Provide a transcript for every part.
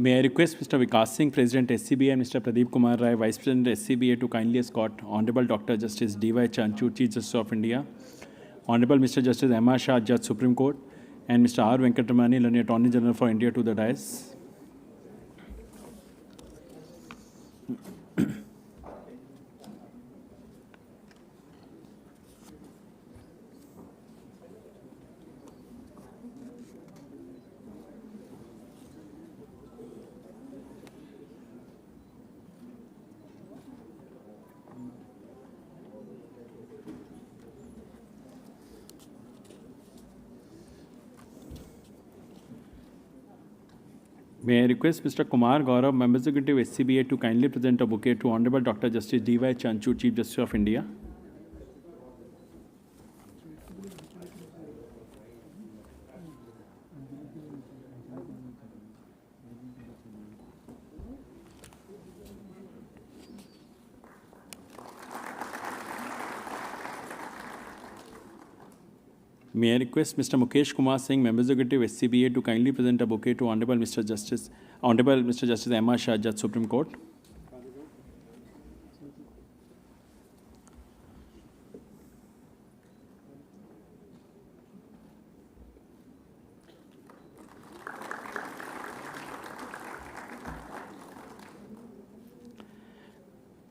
May I request Mr. Vikas Singh, President SCBA, and Mr. Pradeep Kumar Rai, Vice President SCBA, to kindly escort Honorable Dr. Justice D.Y. Chandrachud, Chief Justice of India, Honorable Mr. Justice M.R. Shah, Judge Supreme Court, and Mr. R. Venkatramani, Attorney General for India, to the dais. May I request Mr. Kumar Gaurav, Member Executive SCBA, to kindly present a bouquet to Honorable Dr. Justice D.Y. Chandrachud, Chief Justice of India. May I request Mr. Mukesh Kumar Singh, Member Executive SCBA, to kindly present a bouquet to Honorable Mr. Justice M.R. Shah, Judge Supreme Court.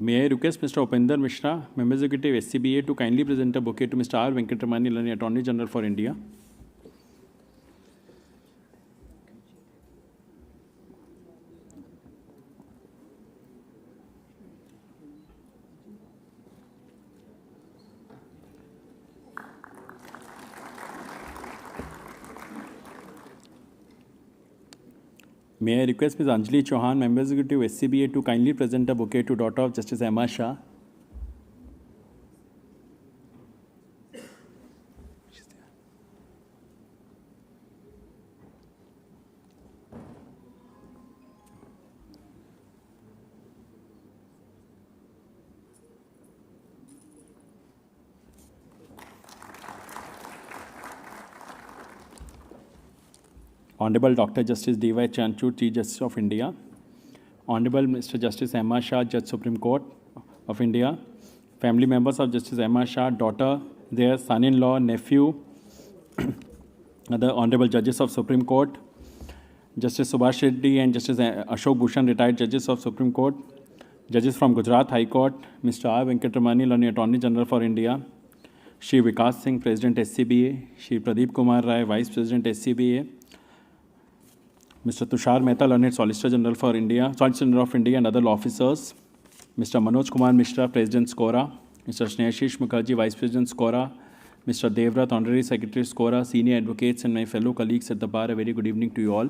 May I request Mr. Upinder Mishra, Member Executive SCBA, to kindly present a bouquet to Mr. R. Venkatramani, Attorney General for India. May I request Ms. Anjali Chauhan, Member Executive SCBA, to kindly present a bouquet to daughter of Justice M.R. Shah. Honorable Dr. Justice D.Y. Chandrachud, Chief Justice of India, Honorable Mr. Justice M.R. Shah, Judge Supreme Court of India, family members of Justice M.R. Shah, daughter, their son-in-law, nephew, other Honorable Judges of Supreme Court, Justice Subhash Reddy and Justice Ashok Bhushan, retired Judges of Supreme Court, Judges from Gujarat High Court, Mr. R. Venkatramani, Attorney General for India, Shri Vikas Singh, President SCBA, Shri Pradeep Kumar Rai, Vice President SCBA, Mr. Tushar Mehta, Learned Solicitor General for India, Solicitor General of India, and other law officers, Mr. Manoj Kumar Mishra, President SCORA, Mr. Snehashish Mukherjee, Vice President SCORA, Mr. Devrat, Honorary Secretary SCORA, senior advocates, and my fellow colleagues at the bar, a very good evening to you all.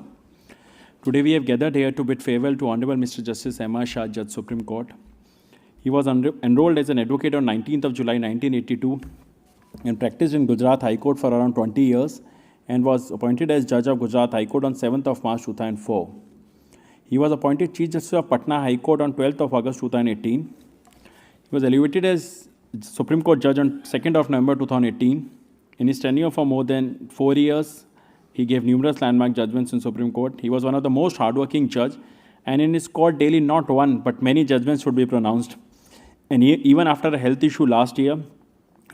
Today we have gathered here to bid farewell to Honorable Mr. Justice M.R. Shah, Judge Supreme Court. He was enrolled as an advocate on 19th of July 1982 and practiced in Gujarat High Court for around 20 years. And was appointed as Judge of Gujarat High Court on 7th of March 2004. He was appointed Chief Justice of Patna High Court on 12th of August 2018. He was elevated as Supreme Court Judge on 2nd of November 2018. In his tenure for more than 4 years, he gave numerous landmark judgments in Supreme Court. He was one of the most hardworking judge, and in his court daily not one but many judgments would be pronounced. And even after a health issue last year,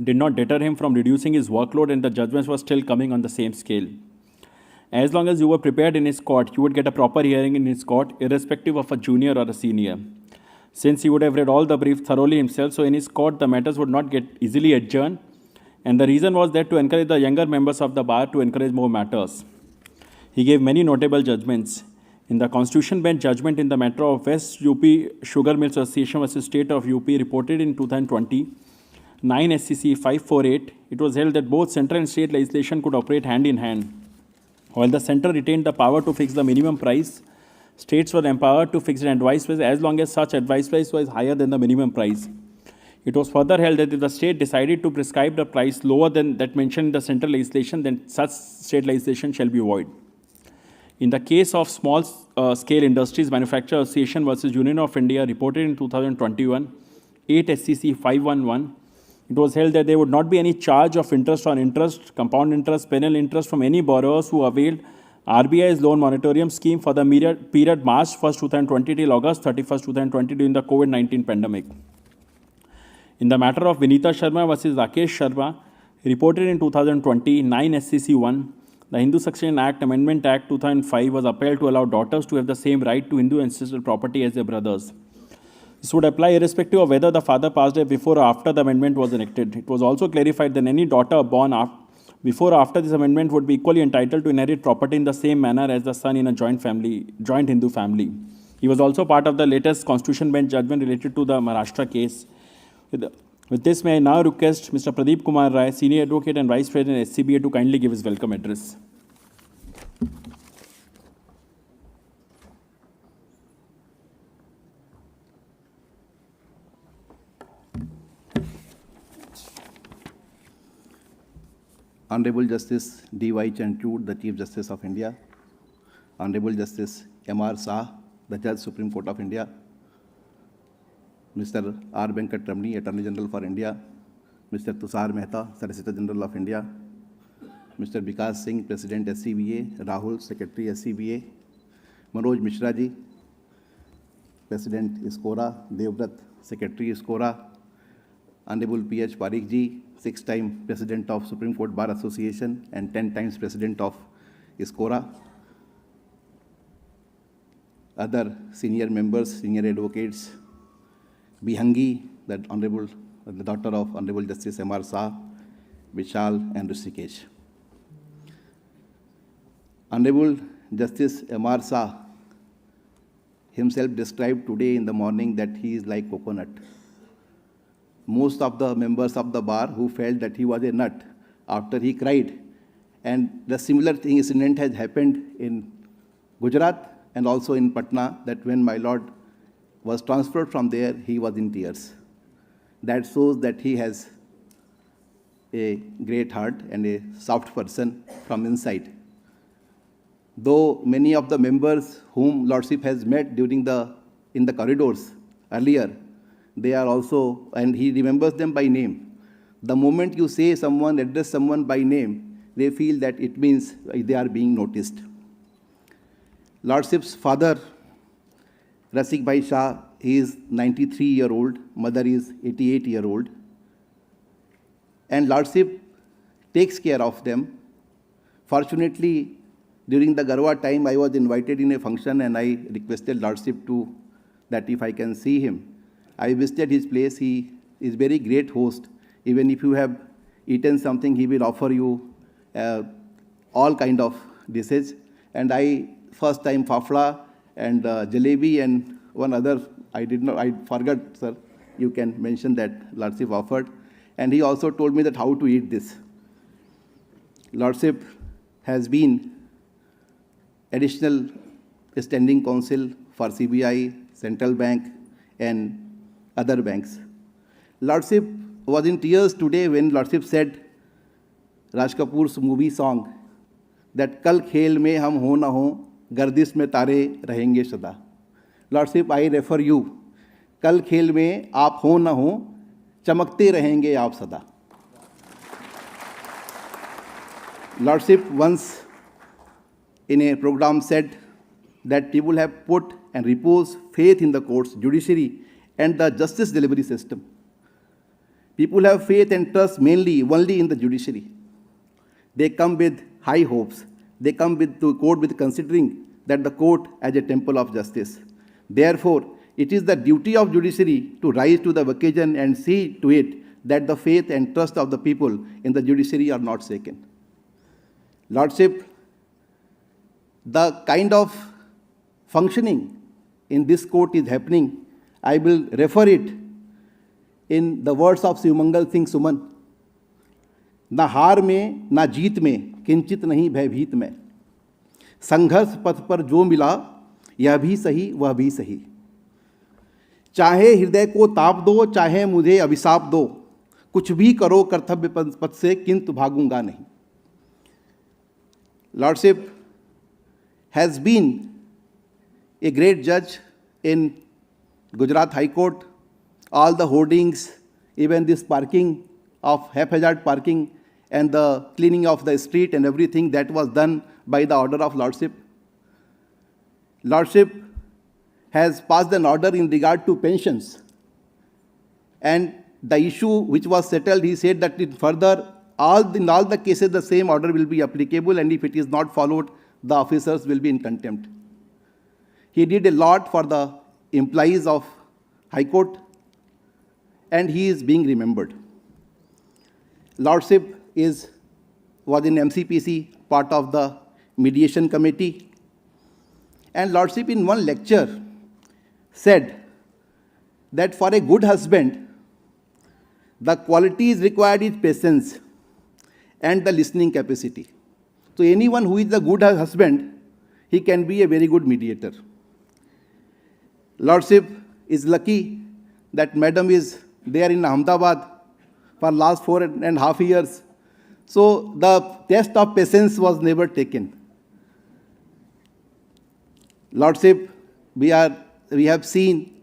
did not deter him from reducing his workload, and the judgments were still coming on the same scale. As long as you were prepared in his court, you would get a proper hearing in his court, irrespective of a junior or a senior. Since he would have read all the briefs thoroughly himself, so in his court the matters would not get easily adjourned, and the reason was that to encourage the younger members of the bar to encourage more matters. He gave many notable judgments. In the Constitution Bench judgment in the matter of West UP Sugar Mills Association vs. State of UP, reported in 2020, 9 SCC 548, it was held that both central and state legislation could operate hand in hand. While the centre retained the power to fix the minimum price, states were empowered to fix an advice price as long as such advice price was higher than the minimum price. It was further held that if the state decided to prescribe the price lower than that mentioned in the central legislation, then such state legislation shall be void. In the case of Small Scale Industries Manufacturers Association vs. Union of India, reported in 2021, 8 SCC 511, it was held that there would not be any charge of interest on interest, compound interest, penal interest from any borrowers who availed RBI's loan moratorium scheme for the period March 1st, 2020 till August 31st, 2020 during the COVID-19 pandemic. In the matter of Vinita Sharma versus Rakesh Sharma, reported in 2020, 9 SCC 1, the Hindu Succession Act Amendment Act 2005 was upheld to allow daughters to have the same right to Hindu ancestral property as their brothers. This would apply irrespective of whether the father passed away before or after the amendment was enacted. It was also clarified that any daughter born before or after this amendment would be equally entitled to inherit property in the same manner as the son in a joint Hindu family. He was also part of the latest Constitution Bench judgment related to the Maharashtra case. With this, may I now request Mr. Pradeep Kumar Rai, Senior Advocate and Vice President SCBA, to kindly give his welcome address. Honorable Justice D.Y. Chandrachud, the Chief Justice of India, Honorable Justice M.R. Shah, the Judge, Supreme Court of India, Mr. R. Venkat Ramani, Attorney General for India, Mr. Tushar Mehta, Solicitor General of India, Mr. Vikas Singh, President SCBA, Rahul, Secretary SCBA, Manoj Mishra ji, President ISKORA, Devvrat, Secretary ISKORA, Honorable P.H. Parikh ji, 6-time President of Supreme Court Bar Association and 10 times President of ISKORA, other senior members, senior advocates, Bihangi, the daughter of Honorable Justice M.R. Shah, Vishal and Rishikesh. Honorable Justice M.R. Shah himself described today in the morning that he is like coconut. Most of the members of the bar who felt that he was a nut after he cried. And the similar incident has happened in Gujarat and also in Patna, that when my lord was transferred from there, he was in tears. That shows that he has a great heart and a soft person from inside. Though many of the members whom Lordship has met in the corridors earlier, they are also, and he remembers them by name. The moment you say someone, address someone by name, they feel that it means they are being noticed. Lordship's father, Rasik Bhai Shah, he is 93-year-old, mother is 88-year-old. And Lordship takes care of them. Fortunately, during the Garwa time, I was invited in a function and I requested Lordship that if I can see him. I visited his place. He is very great host. Even if you have eaten something, he will offer you all kind of dishes. And I, first time fafda and jalebi and one other, I forgot, sir. You can mention that Lordship offered. And he also told me that how to eat this. Lordship has been additional standing counsel for CBI, Central Bank, and other banks. Lordship was in tears today when Lordship said Raj Kapoor's movie song that Kal khel mein hum ho na ho, gardish mein tare rahenge sada. Lordship, I refer you. Kal khel mein aap ho na ho, chamakte rahenge aap sada. Lordship once in a program said that people have put and repose faith in the courts, judiciary, and the justice delivery system. People have faith and trust only in the judiciary. They come with high hopes. They come to court with considering that the court as a temple of justice. Therefore, it is the duty of judiciary to rise to the occasion and see to it that the faith and trust of the people in the judiciary are not shaken. Lordship, the kind of functioning in this court is happening. I will refer it in the words of Shivamangal Singh Suman. न हार में न जीत में किंचित नहीं भयभीत में, संघर्ष पथ पर जो मिला यह भी सही वह भी सही, चाहे हृदय को ताप दो चाहे मुझे अभिशाप दो, कुछ भी करो कर्तव्य पथ से किंतु भागूंगा नहीं. Lordship has been a great judge in Gujarat High Court. All the hoardings, even this parking of haphazard parking and the cleaning of the street and everything that was done by the order of Lordship. Lordship has passed an order in regard to pensions. And the issue which was settled, he said that in further, in all the cases, the same order will be applicable, and if it is not followed, the officers will be in contempt. He did a lot for the employees of High Court, and he is being remembered. Lordship was in MCPC, part of the mediation committee. And Lordship in one lecture said that for a good husband, the qualities required is patience and the listening capacity. So anyone who is a good husband, he can be a very good mediator. Lordship is lucky that Madam is there in Ahmedabad for last 4.5 years. So the test of patience was never taken. Lordship, we have seen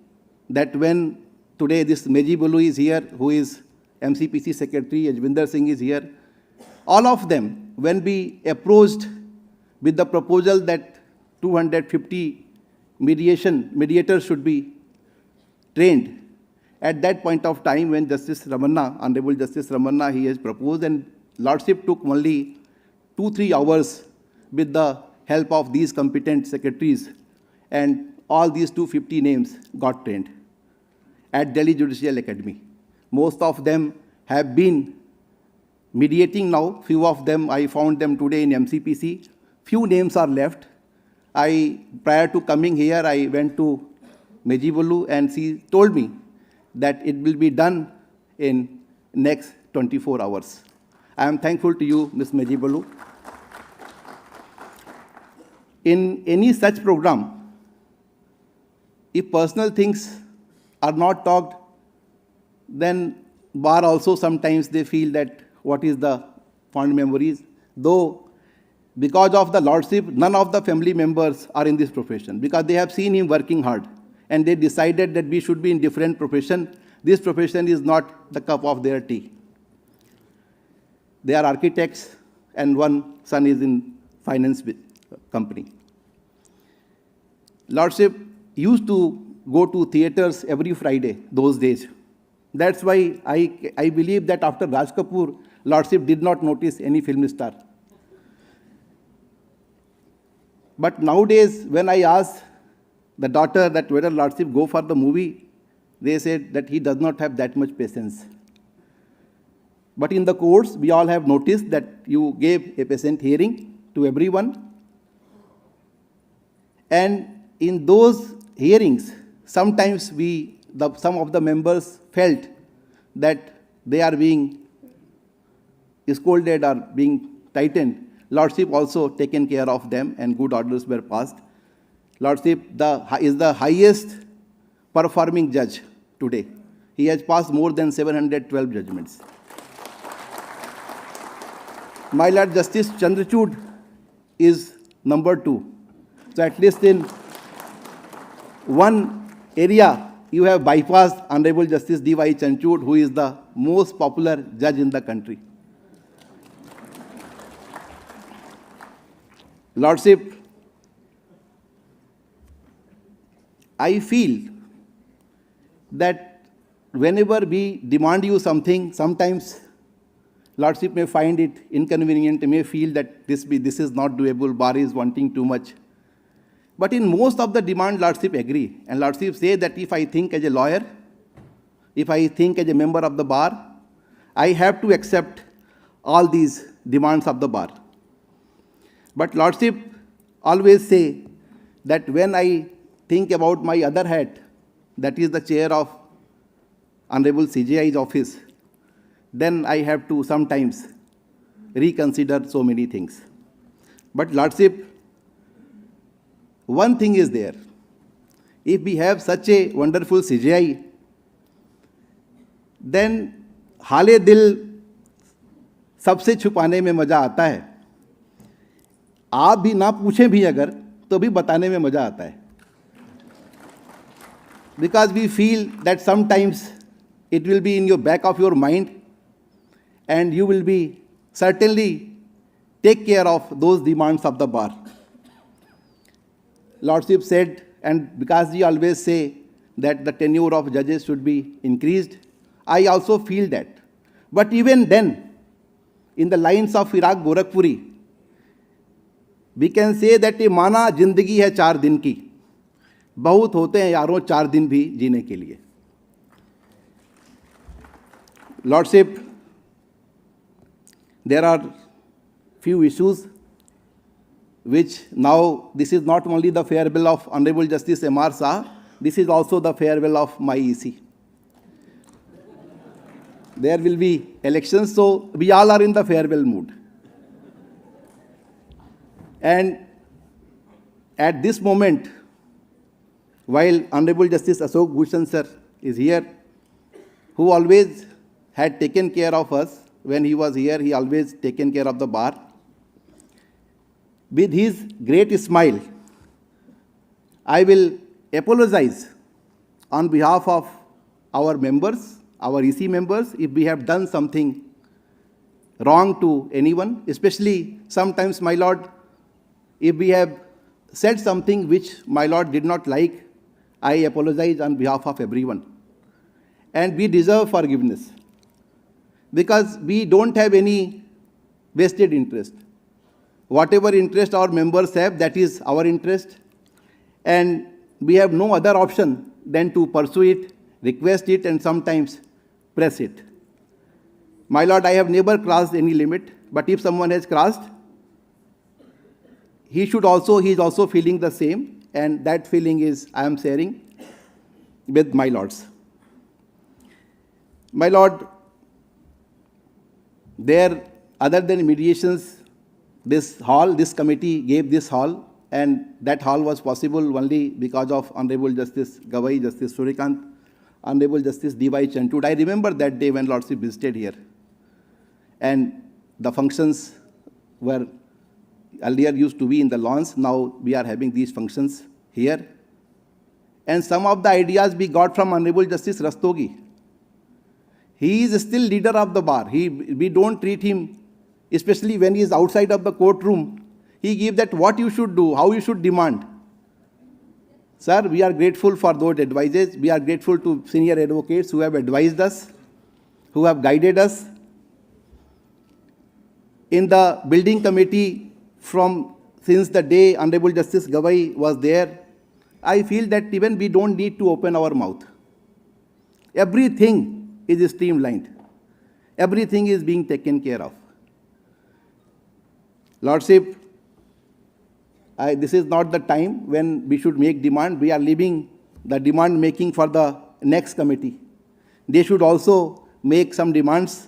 that when today this Meji Bolu is here, who is MCPC Secretary, Ajvinder Singh is here, all of them, when we approached with the proposal that 250 mediators should be trained, at that point of time when Justice Ramanna, Honorable Justice Ramanna, he has proposed, and Lordship took only 2-3 hours with the help of these competent secretaries, and all these 250 names got trained at Delhi Judicial Academy. Most of them have been mediating now. Few of them, I found them today in MCPC. Few names are left. Prior to coming here, I went to Meji Bolu, and she told me that it will be done in next 24 hours. I am thankful to you, Ms. Meji Bolu. In any such program, if personal things are not talked, then bar also sometimes they feel that what is the fond memories. Though because of the Lordship, none of the family members are in this profession because they have seen him working hard and they decided that we should be in different profession. This profession is not the cup of their tea. They are architects and one son is in finance company. Lordship used to go to theaters every Friday those days. That's why I believe that after Raj Kapoor, Lordship did not notice any film star. But nowadays, when I ask the daughter that whether Lordship go for the movie, they said that he does not have that much patience. But in the courts, we all have noticed that you gave a patient hearing to everyone. And in those hearings, sometimes some of the members felt that they are being scolded or being tightened. Lordship also taken care of them and good orders were passed. Lordship is the highest performing judge today. He has passed more than 712 judgments. My Lord Justice Chandrachud is number 2. So at least in one area, you have bypassed Honorable Justice D.Y. Chandrachud, who is the most popular judge in the country. Lordship, I feel that whenever we demand you something, sometimes Lordship may find it inconvenient, may feel that this is not doable, bar is wanting too much. But in most of the demand, Lordship agree. And Lordship say that if I think as a lawyer, if I think as a member of the bar, I have to accept all these demands of the bar. But Lordship always say that when I think about my other hat, that is the chair of Honorable CJI's office, then I have to sometimes reconsider so many things. But Lordship, one thing is there. If we have such a wonderful CJI, then हाले दिल सबसे छुपाने में मजा आता है. आप भी ना पूछें भी अगर तो भी बताने में मजा आता है. Because we feel that sometimes it will be in your back of your mind and you will be certainly take care of those demands of the bar. Lordship said, and because you always say that the tenure of judges should be increased, I also feel that. But even then, in the lines of Iraq Gorakhpuri, we can say that ये माना जिंदगी है 4 दिन की, बहुत होते हैं यारों 4 दिन भी जीने के लिए. Lordship, there are few issues which now, this is not only the farewell of Honorable Justice M.R. Shah, this is also the farewell of my EC. There will be elections, so we all are in the farewell mood. And at this moment, while Honorable Justice Ashok Bhushan sir is here, who always had taken care of us when he was here, he always taken care of the bar. With his great smile, I will apologize on behalf of our members, our EC members, if we have done something wrong to anyone, especially sometimes, my lord, if we have said something which my lord did not like, I apologize on behalf of everyone. And we deserve forgiveness because we don't have any vested interest. Whatever interest our members have, that is our interest. And we have no other option than to pursue it, request it, and sometimes press it. My lord, I have never crossed any limit, but if someone has crossed, he is also feeling the same, and that feeling is I am sharing with my lords. My lord, there, other than mediations, this committee gave this hall, and that hall was possible only because of Honorable Justice Gavai, Justice Surikant, Honorable Justice D.Y. Chandrachud. I remember that day when Lordship visited here. And the functions were earlier used to be in the lawns, now we are having these functions here. And some of the ideas we got from Honorable Justice Rastogi. He is still leader of the bar. We don't treat him, especially when he is outside of the courtroom, he gives that what you should do, how you should demand. Sir, we are grateful for those advices. We are grateful to senior advocates who have advised us, who have guided us. In the building committee, since the day Honorable Justice Gavai was there, I feel that even we don't need to open our mouth. Everything is streamlined. Everything is being taken care of. Lordship, this is not the time when we should make demand. We are leaving the demand making for the next committee. They should also make some demands.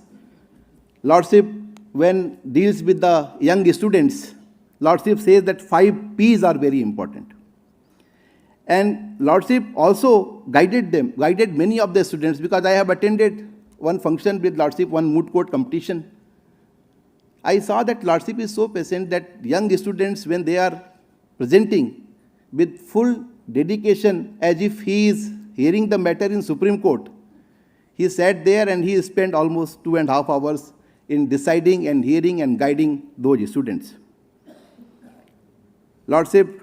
Lordship, when deals with the young students, Lordship says that 5 P's are very important. And Lordship also guided many of the students, because I have attended one function with Lordship, one moot court competition. I saw that Lordship is so patient that young students, when they are presenting with full dedication as if he is hearing the matter in Supreme Court, he sat there and he spent almost 2.5 hours in deciding and hearing and guiding those students. Lordship,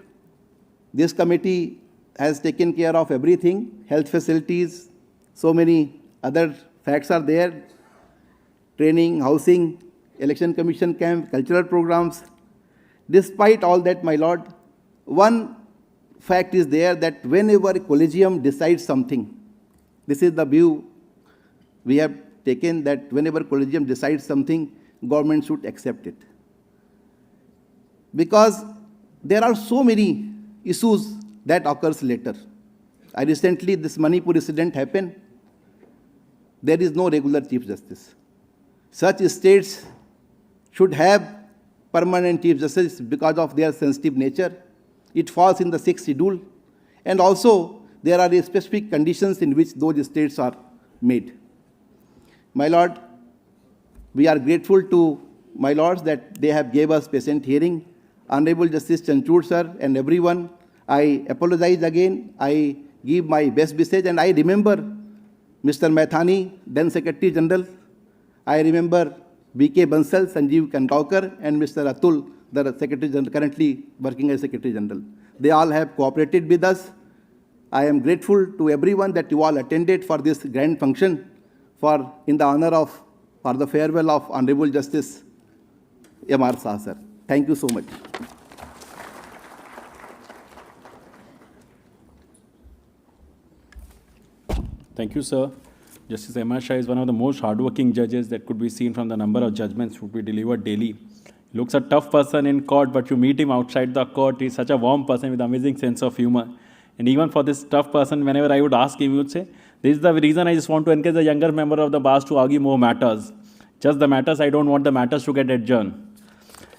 this committee has taken care of everything, health facilities, so many other facts are there, training, housing, election commission camp, cultural programs. Despite all that, my lord, one fact is there that whenever a collegium decides something, this is the view we have taken, that whenever collegium decides something, government should accept it. Because there are so many issues that occurs later. Recently, this Manipur incident happened. There is no regular Chief Justice. Such states should have permanent Chief Justice because of their sensitive nature. It falls in the 6th schedule. And also, there are specific conditions in which those states are made. My lord, we are grateful to my lords that they have gave us patient hearing. Honorable Justice Chandrachud sir and everyone, I apologize again. I give my best wishes, and I remember Mr. Maithani, then Secretary General. I remember B.K. Bansal, Sanjeev Kangaukar, and Mr. Atul, the Secretary General, currently working as Secretary General. They all have cooperated with us. I am grateful to everyone that you all attended for this grand function in the honor of, for the farewell of Honorable Justice M.R. Shah, sir. Thank you so much. Thank you, sir. Justice M.R. Shah is one of the most hardworking judges that could be seen from the number of judgments would be delivered daily. He looks a tough person in court, but you meet him outside the court. He's such a warm person with amazing sense of humor. And even for this tough person, whenever I would ask him, he would say, this is the reason I just want to encourage the younger member of the bars to argue more matters. Just the matters, I don't want the matters to get adjourned.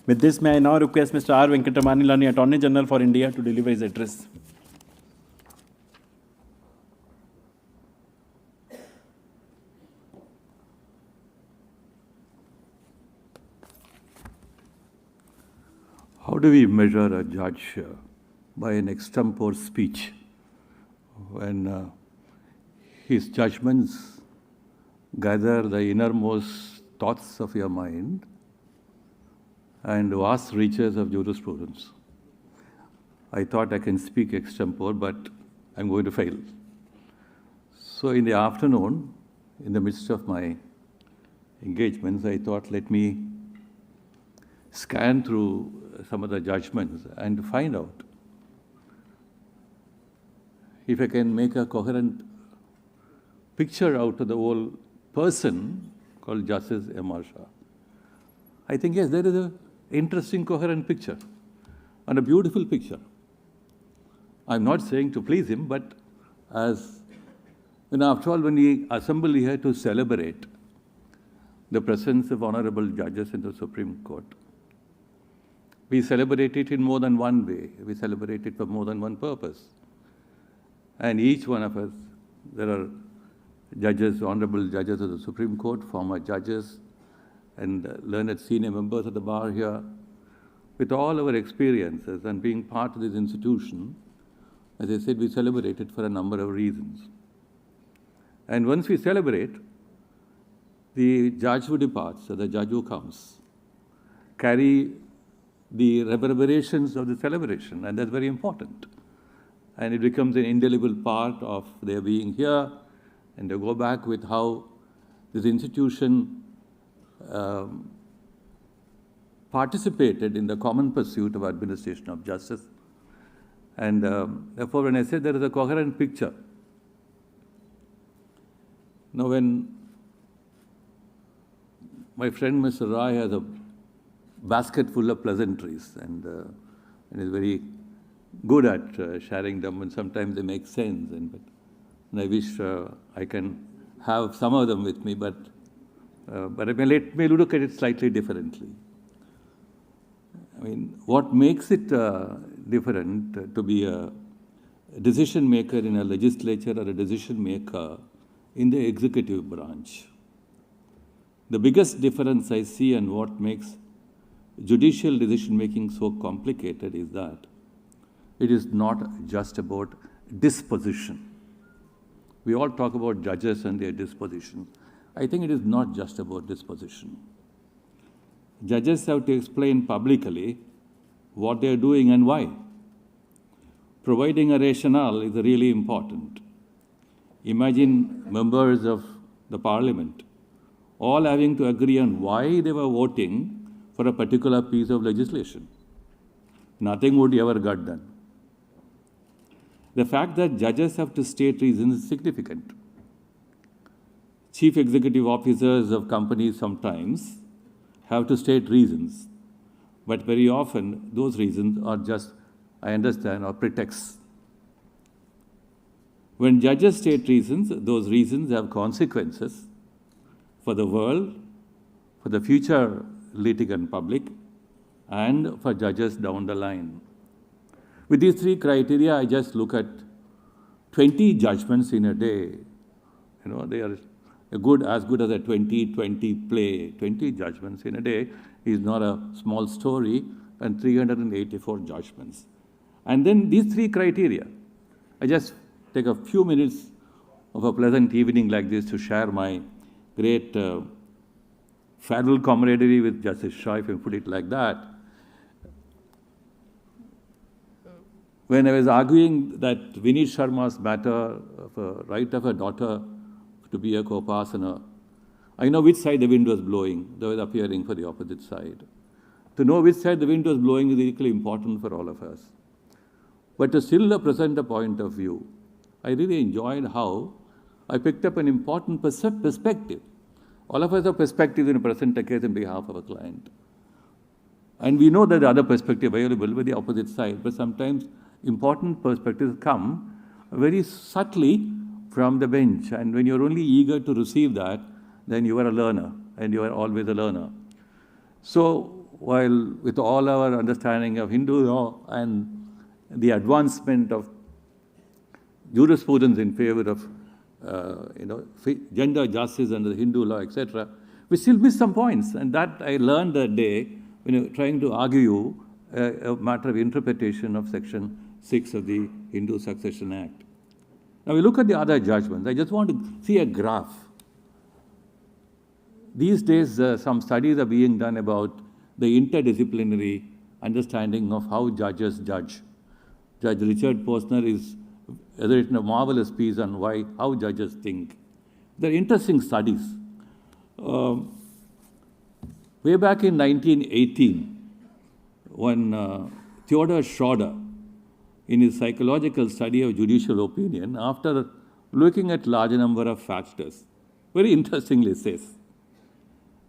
With this, may I now request Mr. R. Venkatramanilani, Attorney General for India, to deliver his address. How do we measure a judge by an extempore speech when his judgments gather the innermost thoughts of your mind and vast reaches of jurisprudence? I thought I can speak extempore, but I'm going to fail. So in the afternoon, in the midst of my engagements, I thought, let me scan through some of the judgments and find out if I can make a coherent picture out of the whole person called Justice M.R. Shah. I think, yes, there is an interesting, coherent picture and a beautiful picture. I'm not saying to please him, but as, after all, when we assemble here to celebrate the presence of honorable judges in the Supreme Court, we celebrate it in more than one way. We celebrate it for more than one purpose. And each one of us, there are judges, honorable judges of the Supreme Court, former judges, and learned senior members of the bar here. With all our experiences and being part of this institution, as I said, we celebrate it for a number of reasons. And once we celebrate, the judge who departs, or the judge who comes, carry the reverberations of the celebration, and that's very important. And it becomes an indelible part of their being here, and they go back with how this institution participated in the common pursuit of administration of justice. And therefore, when I say there is a coherent picture, now when my friend Mr. Rai has a basket full of pleasantries and is very good at sharing them, and sometimes they make sense. And I wish I can have some of them with me, but I may look at it slightly differently. I mean, what makes it different to be a decision maker in a legislature or a decision maker in the executive branch? The biggest difference I see and what makes judicial decision-making so complicated is that it is not just about disposition. We all talk about judges and their disposition. I think it is not just about disposition. Judges have to explain publicly what they are doing and why. Providing a rationale is really important. Imagine members of the parliament all having to agree on why they were voting for a particular piece of legislation. Nothing would ever get done. The fact that judges have to state reasons is significant. Chief executive officers of companies sometimes have to state reasons, but very often those reasons are just, I understand, are pretexts. When judges state reasons, those reasons have consequences for the world, for the future litigant public, and for judges down the line. With these three criteria, I just look at 20 judgments in a day. They are as good as a 20-20 play. 20 judgments in a day is not a small story, and 384 judgments. And then these three criteria, I just take a few minutes of a pleasant evening like this to share my great farewell camaraderie with Justice Shah, if you put it like that. When I was arguing that Vinit Sharma's matter of a right of a daughter to be a Kopasana, I know which side the wind was blowing. They were appearing for the opposite side. To know which side the wind was blowing is equally important for all of us. But to still present a point of view, I really enjoyed how I picked up an important perspective. All of us have perspectives in a present a case in behalf of a client. And we know that the other perspective available with the opposite side, but sometimes important perspectives come very subtly from the bench. And when you're only eager to receive that, then you are a learner, and you are always a learner. So while with all our understanding of Hindu law and the advancement of jurisprudence in favor of gender justice under the Hindu law, etc., we still miss some points. And that I learned that day when you're trying to argue a matter of interpretation of Section 6 of the Hindu Succession Act. Now we look at the other judgments. I just want to see a graph. These days, some studies are being done about the interdisciplinary understanding of how judges judge. Judge Richard Posner has written a marvelous piece on how judges think. They're interesting studies. Way back in 1918, when Theodor Schroeder, in his psychological study of judicial opinion, after looking at large number of factors, very interestingly says,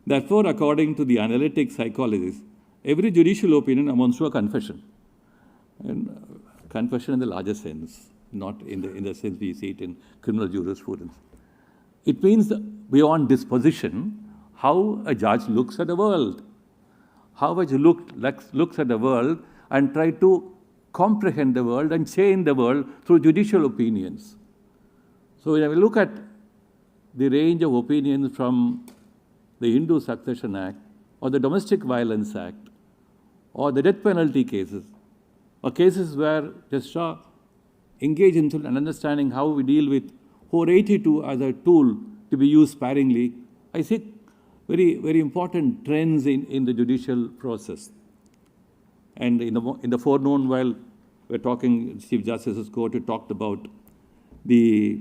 therefore, according to the analytic psychologists, every judicial opinion amounts to a confession. And confession in the larger sense, not in the sense we see it in criminal jurisprudence. It means beyond disposition, how a judge looks at the world. How a judge looks at the world and try to comprehend the world and change the world through judicial opinions. So when we look at the range of opinions from the Hindu Succession Act, or the Domestic Violence Act, or the death penalty cases, or cases where Justice Shah engaged in an understanding how we deal with 482 as a tool to be used sparingly, I see very, very important trends in the judicial process. And in the forenoon, while we're talking, Chief Justice's Court, he talked about the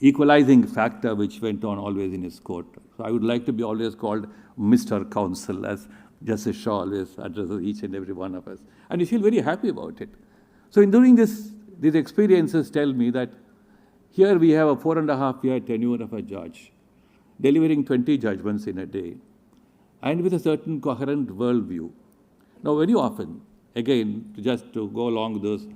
equalizing factor which went on always in his court. So I would like to be always called Mr. Counsel, as Justice Shah always addresses each and every one of us. And we feel very happy about it. So in doing this, these experiences tell me that here we have a 4.5-year tenure of a judge, delivering 20 judgments in a day, and with a certain coherent worldview. Now, very often, again, just to go along with those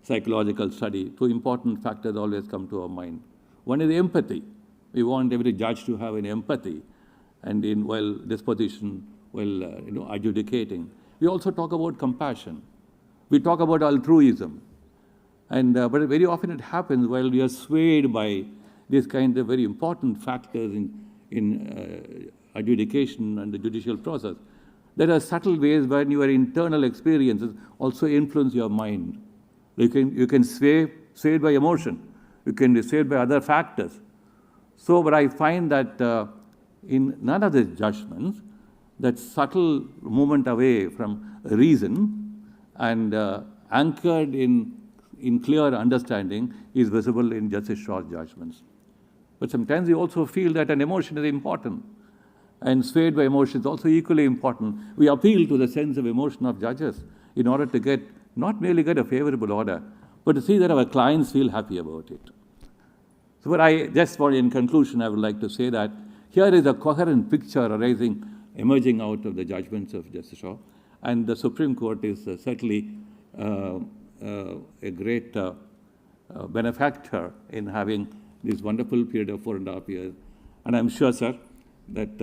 psychological study, two important factors always come to our mind. One is empathy. We want every judge to have an empathy, and while disposition, while adjudicating. We also talk about compassion. We talk about altruism. And but very often it happens while we are swayed by these kinds of very important factors in adjudication and the judicial process. There are subtle ways when your internal experiences also influence your mind. You can swayed by emotion. You can be swayed by other factors. So, but I find that in none of these judgments, that subtle movement away from reason and anchored in clear understanding is visible in Justice Shah's judgments. But sometimes we also feel that an emotion is important, and swayed by emotion is also equally important. We appeal to the sense of emotion of judges in order to not merely get a favorable order, but to see that our clients feel happy about it. So what in conclusion, I would like to say that here is a coherent picture emerging out of the judgments of Justice Shah, and the Supreme Court is certainly a great benefactor in having this wonderful period of 4.5 years. And I'm sure, sir, that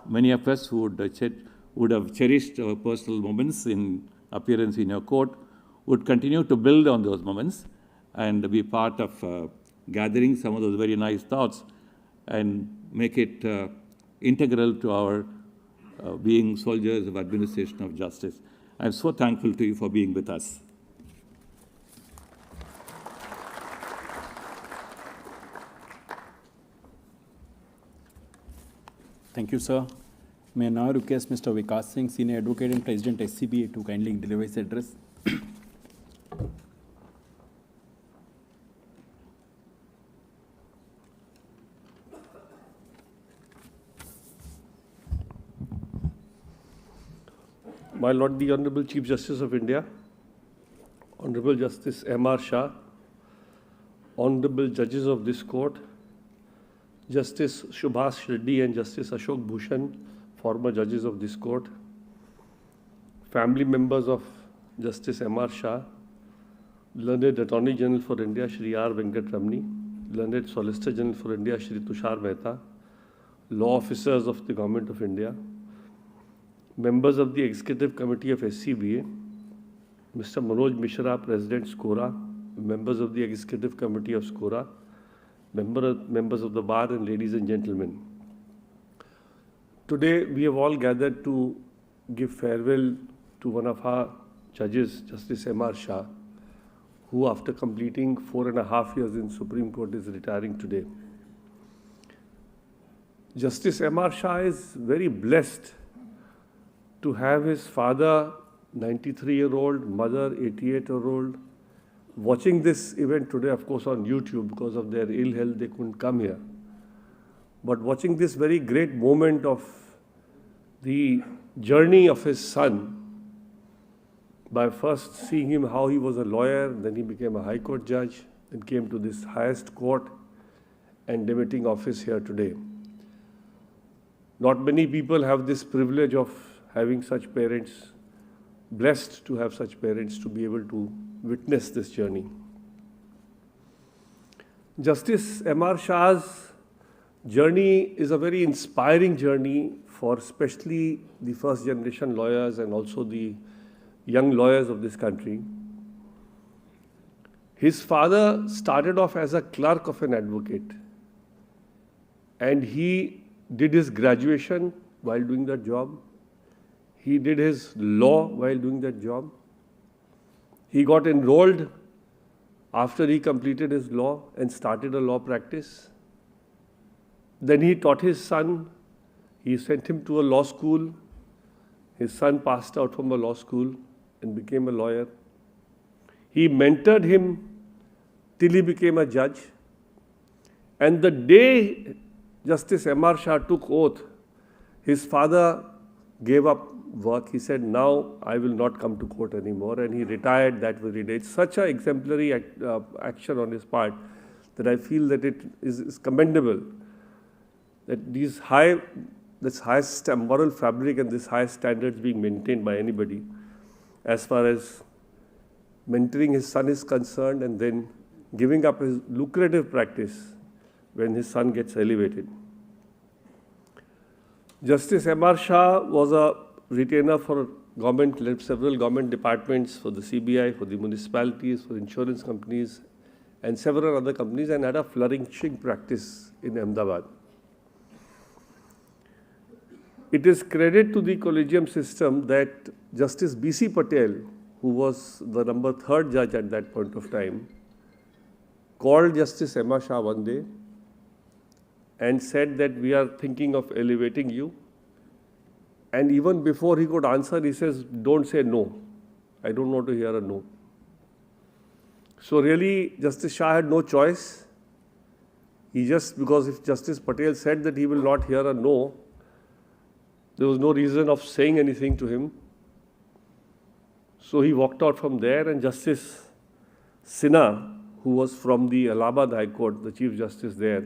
many of us would have cherished our personal moments in appearance in your court, would continue to build on those moments and be part of gathering some of those very nice thoughts and make it integral to our being soldiers of administration of justice. I'm so thankful to you for being with us. Thank you, sir. May I now request Mr. Vikas Singh, Senior Advocate and President SCBA, to kindly deliver his address. My Lord, the Honorable Chief Justice of India, Honorable Justice M.R. Shah, Honorable Judges of this Court, Justice Subhash Reddy and Justice Ashok Bhushan, former judges of this Court, family members of Justice M.R. Shah, Learned Attorney General for India, Shri R. Venkat Ramani, Learned Solicitor General for India, Shri Tushar Mehta, law officers of the Government of India, members of the Executive Committee of SCBA, Mr. Manoj Mishra, President SCORA, members of the Executive Committee of SCORA, members of the Bar, and ladies and gentlemen. Today, we have all gathered to give farewell to one of our judges, Justice M.R. Shah, who after completing 4.5 years in Supreme Court is retiring today. Justice M.R. Shah is very blessed to have his father, 93-year-old, mother, 88-year-old, watching this event today, of course, on YouTube. Because of their ill health, they couldn't come here. But watching this very great moment of the journey of his son, by first seeing him how he was a lawyer, then he became a High Court judge, then came to this highest court and demeting office here today. Not many people have this privilege of having such parents, blessed to have such parents to be able to witness this journey. Justice M.R. Shah's journey is a very inspiring journey for especially the first generation lawyers and also the young lawyers of this country. His father started off as a clerk of an advocate, and he did his graduation while doing that job. He did his law while doing that job. He got enrolled after he completed his law and started a law practice. Then he taught his son. He sent him to a law school. His son passed out from a law school and became a lawyer. He mentored him till he became a judge. And the day Justice M.R. Shah took oath, his father gave up work. He said, now I will not come to court anymore, and he retired that very day. It's such an exemplary action on his part that I feel that it is commendable, that this highest moral fabric and this highest standards being maintained by anybody as far as mentoring his son is concerned, and then giving up his lucrative practice when his son gets elevated. Justice M.R. Shah was a retainer for government, led several government departments, for the CBI, for the municipalities, for insurance companies, and several other companies, and had a flourishing practice in Ahmedabad. It is credit to the collegium system that Justice B.C. Patel, who was the number 3rd judge at that point of time, called Justice M.R. Shah one day and said that we are thinking of elevating you. And even before he could answer, he says, don't say no. I don't want to hear a no. So really, Justice Shah had no choice. Because if Justice Patel said that he will not hear a no, there was no reason of saying anything to him. So he walked out from there, and Justice Sinha, who was from the Allahabad High Court, the Chief Justice there,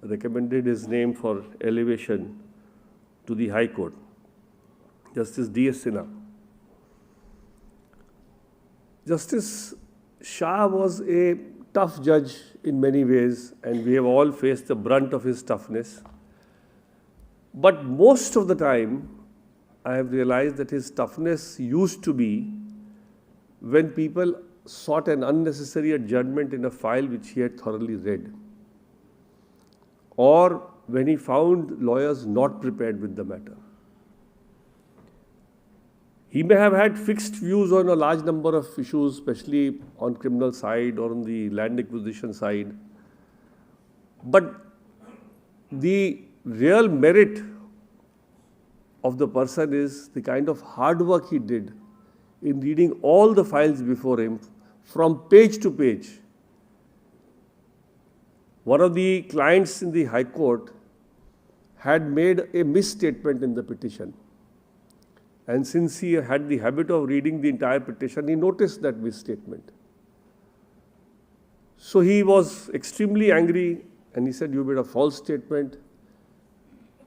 recommended his name for elevation to the High Court, Justice D.S. Sinha. Justice Shah was a tough judge in many ways, and we have all faced the brunt of his toughness. But most of the time, I have realized that his toughness used to be when people sought an unnecessary adjournment in a file which he had thoroughly read, or when he found lawyers not prepared with the matter. He may have had fixed views on a large number of issues, especially on criminal side or on the land acquisition side. But the real merit of the person is the kind of hard work he did in reading all the files before him from page to page. One of the clients in the High Court had made a misstatement in the petition. And since he had the habit of reading the entire petition, he noticed that misstatement. So he was extremely angry and he said, "You made a false statement."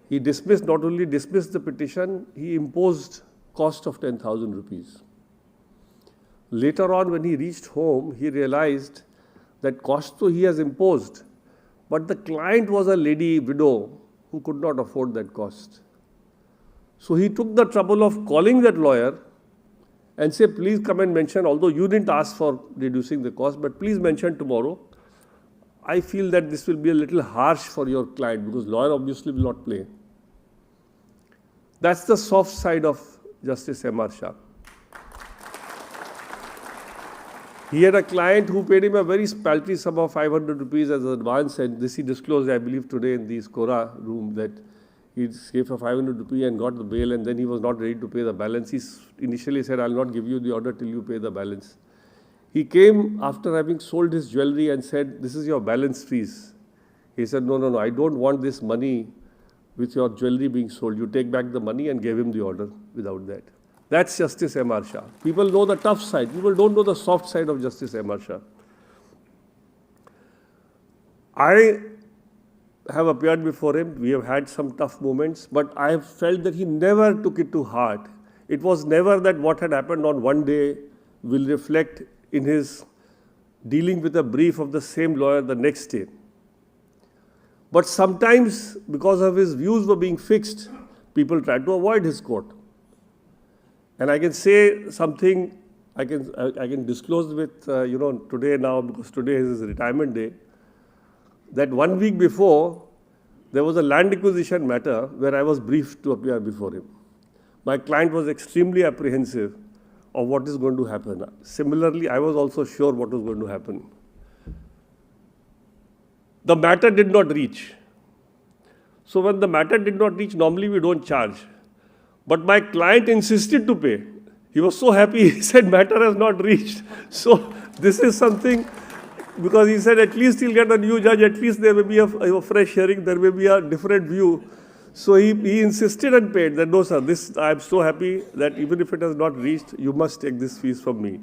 He not only dismissed the petition, he imposed cost of 10,000 rupees. Later on, when he reached home, he realized that cost so he has imposed, but the client was a lady widow who could not afford that cost. So he took the trouble of calling that lawyer and say, "Please come and mention, although you didn't ask for reducing the cost, but please mention tomorrow. I feel that this will be a little harsh for your client because lawyer obviously will not play." That's the soft side of Justice M.R. Shah. He had a client who paid him a very paltry sum of 500 rupees as advance, and this he disclosed, I believe, today in the Skora room, that he gave for 500 rupees and got the bail, and then he was not ready to pay the balance. He initially said, "I'll not give you the order till you pay the balance." He came after having sold his jewelry and said, "This is your balance fees." He said, No, I don't want this money with your jewelry being sold. You take back the money," and gave him the order without that. That's Justice M.R. Shah. People know the tough side. People don't know the soft side of Justice M.R. Shah. I have appeared before him. We have had some tough moments, but I have felt that he never took it to heart. It was never that what had happened on one day will reflect in his dealing with a brief of the same lawyer the next day. But sometimes, because of his views were being fixed, people tried to avoid his court. And I can say something, I can disclose with, today now, because today is his retirement day, that 1 week before, there was a land acquisition matter where I was briefed to appear before him. My client was extremely apprehensive of what is going to happen. Similarly, I was also sure what was going to happen. The matter did not reach. So when the matter did not reach, normally we don't charge. But my client insisted to pay. He was so happy, he said, "Matter has not reached." So this is something, because he said at least he'll get a new judge, at least there may be a fresh hearing, there may be a different view. So he insisted and paid that, "No, sir, I'm so happy that even if it has not reached, you must take this fees from me."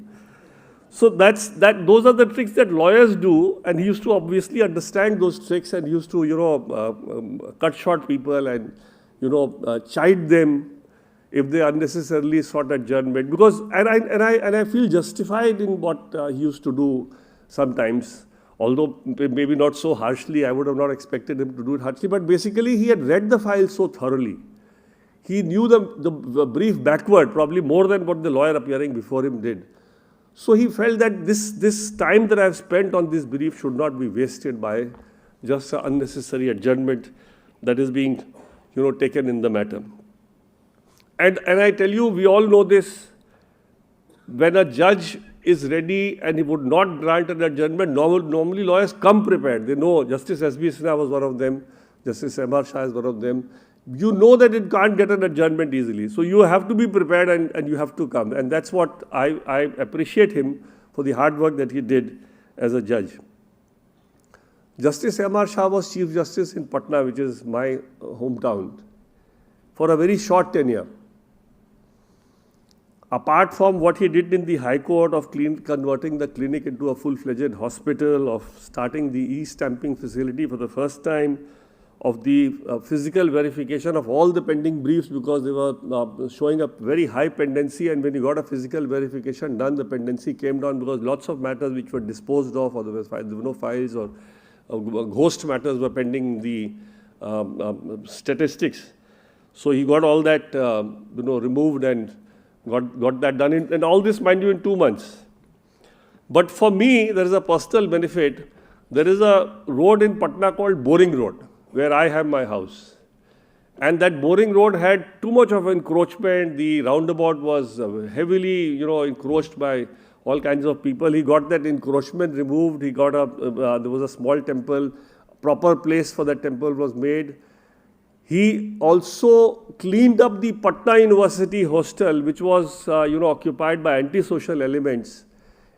So those are the tricks that lawyers do, and he used to obviously understand those tricks, and he used to, cut short people and, chide them if they unnecessarily sought adjournment. Because, and I feel justified in what he used to do sometimes, although maybe not so harshly. I would have not expected him to do it harshly, but basically he had read the file so thoroughly. He knew the brief backward, probably more than what the lawyer appearing before him did. So he felt that this time that I have spent on this brief should not be wasted by just an unnecessary adjournment that is being, taken in the matter. And I tell you, we all know this. When a judge is ready and he would not grant an adjournment, normally lawyers come prepared. They know Justice S.B. Sinha was one of them. Justice M.R. Shah is one of them. You know that it can't get an adjournment easily. So you have to be prepared and you have to come. And that's what I appreciate him for the hard work that he did as a judge. Justice M.R. Shah was Chief Justice in Patna, which is my hometown, for a very short tenure. Apart from what he did in the High Court of converting the clinic into a full-fledged hospital, of starting the e-stamping facility for the first time, of the physical verification of all the pending briefs, because they were showing a very high pendency, and when you got a physical verification done, the pendency came down because lots of matters which were disposed of, or there were no files, or ghost matters were pending the statistics. So he got all that removed and got that done, and all this, mind you, in 2 months. But for me, there is a personal benefit. There is a road in Patna called Boring Road, where I have my house. And that Boring Road had too much of encroachment. The roundabout was heavily, encroached by all kinds of people. He got that encroachment removed. He got there was a small temple, proper place for that temple was made. He also cleaned up the Patna University hostel, which was occupied by antisocial elements,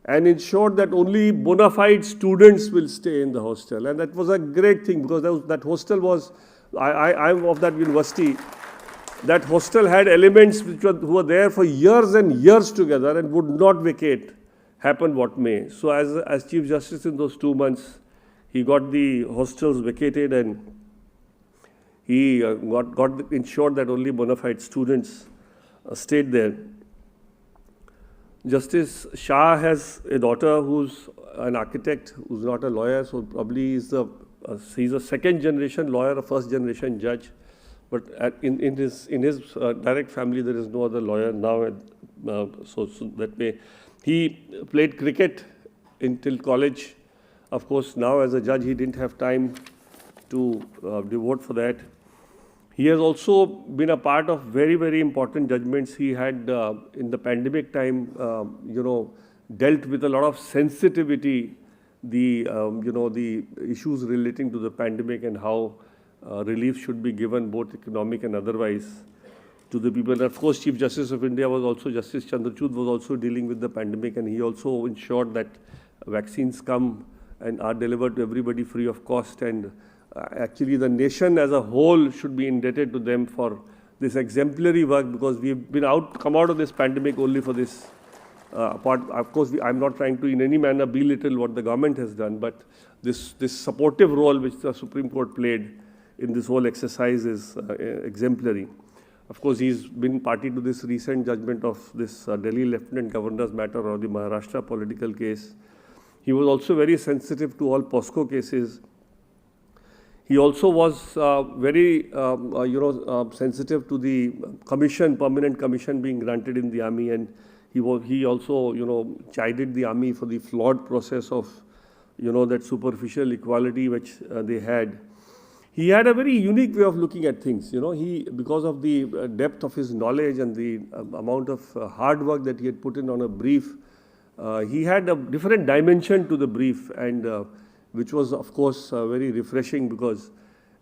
and ensured that only bona fide students will stay in the hostel. And that was a great thing, because that hostel was, I'm of that university. That hostel had elements who were there for years and years together and would not vacate, happen what may. So as Chief Justice in those 2 months, he got the hostels vacated, and he got ensured that only bona fide students stayed there. Justice Shah has a daughter who's an architect, who's not a lawyer, so probably he's a second generation lawyer, a first generation judge. But in his direct family, there is no other lawyer now. So that way, he played cricket until college. Of course, now as a judge, he didn't have time to devote for that. He has also been a part of very, very important judgments. He had, in the pandemic time, dealt with a lot of sensitivity, the issues relating to the pandemic and how relief should be given, both economic and otherwise, to the people. And of course, Chief Justice of India was also, Justice Chandrachud was also dealing with the pandemic, and he also ensured that vaccines come and are delivered to everybody free of cost. And actually, the nation as a whole should be indebted to them for this exemplary work, because we've come out of this pandemic only for this part. Of course, I'm not trying to in any manner belittle what the government has done, but this supportive role which the Supreme Court played in this whole exercise is exemplary. Of course, he's been party to this recent judgment of this Delhi Lieutenant Governor's matter, or the Maharashtra political case. He was also very sensitive to all POSCO cases. He also was very sensitive to the permanent commission being granted in the army, and he also chided the army for the flawed process of that superficial equality which they had. He had a very unique way of looking at things. Because of the depth of his knowledge and the amount of hard work that he had put in on a brief, he had a different dimension to the brief, and which was, of course, very refreshing, because,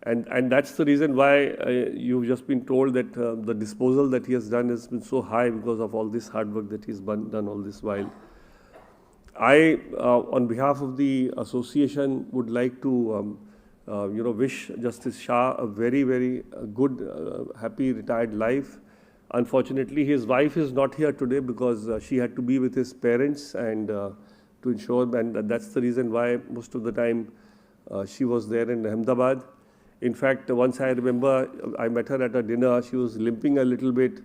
and that's the reason why you've just been told that the disposal that he has done has been so high, because of all this hard work that he's done all this while. I, on behalf of the association, would like to wish Justice Shah a very, very good, happy retired life. Unfortunately, his wife is not here today because she had to be with his parents, and to ensure, and that's the reason why most of the time she was there in Ahmedabad. In fact, once I remember, I met her at a dinner. She was limping a little bit.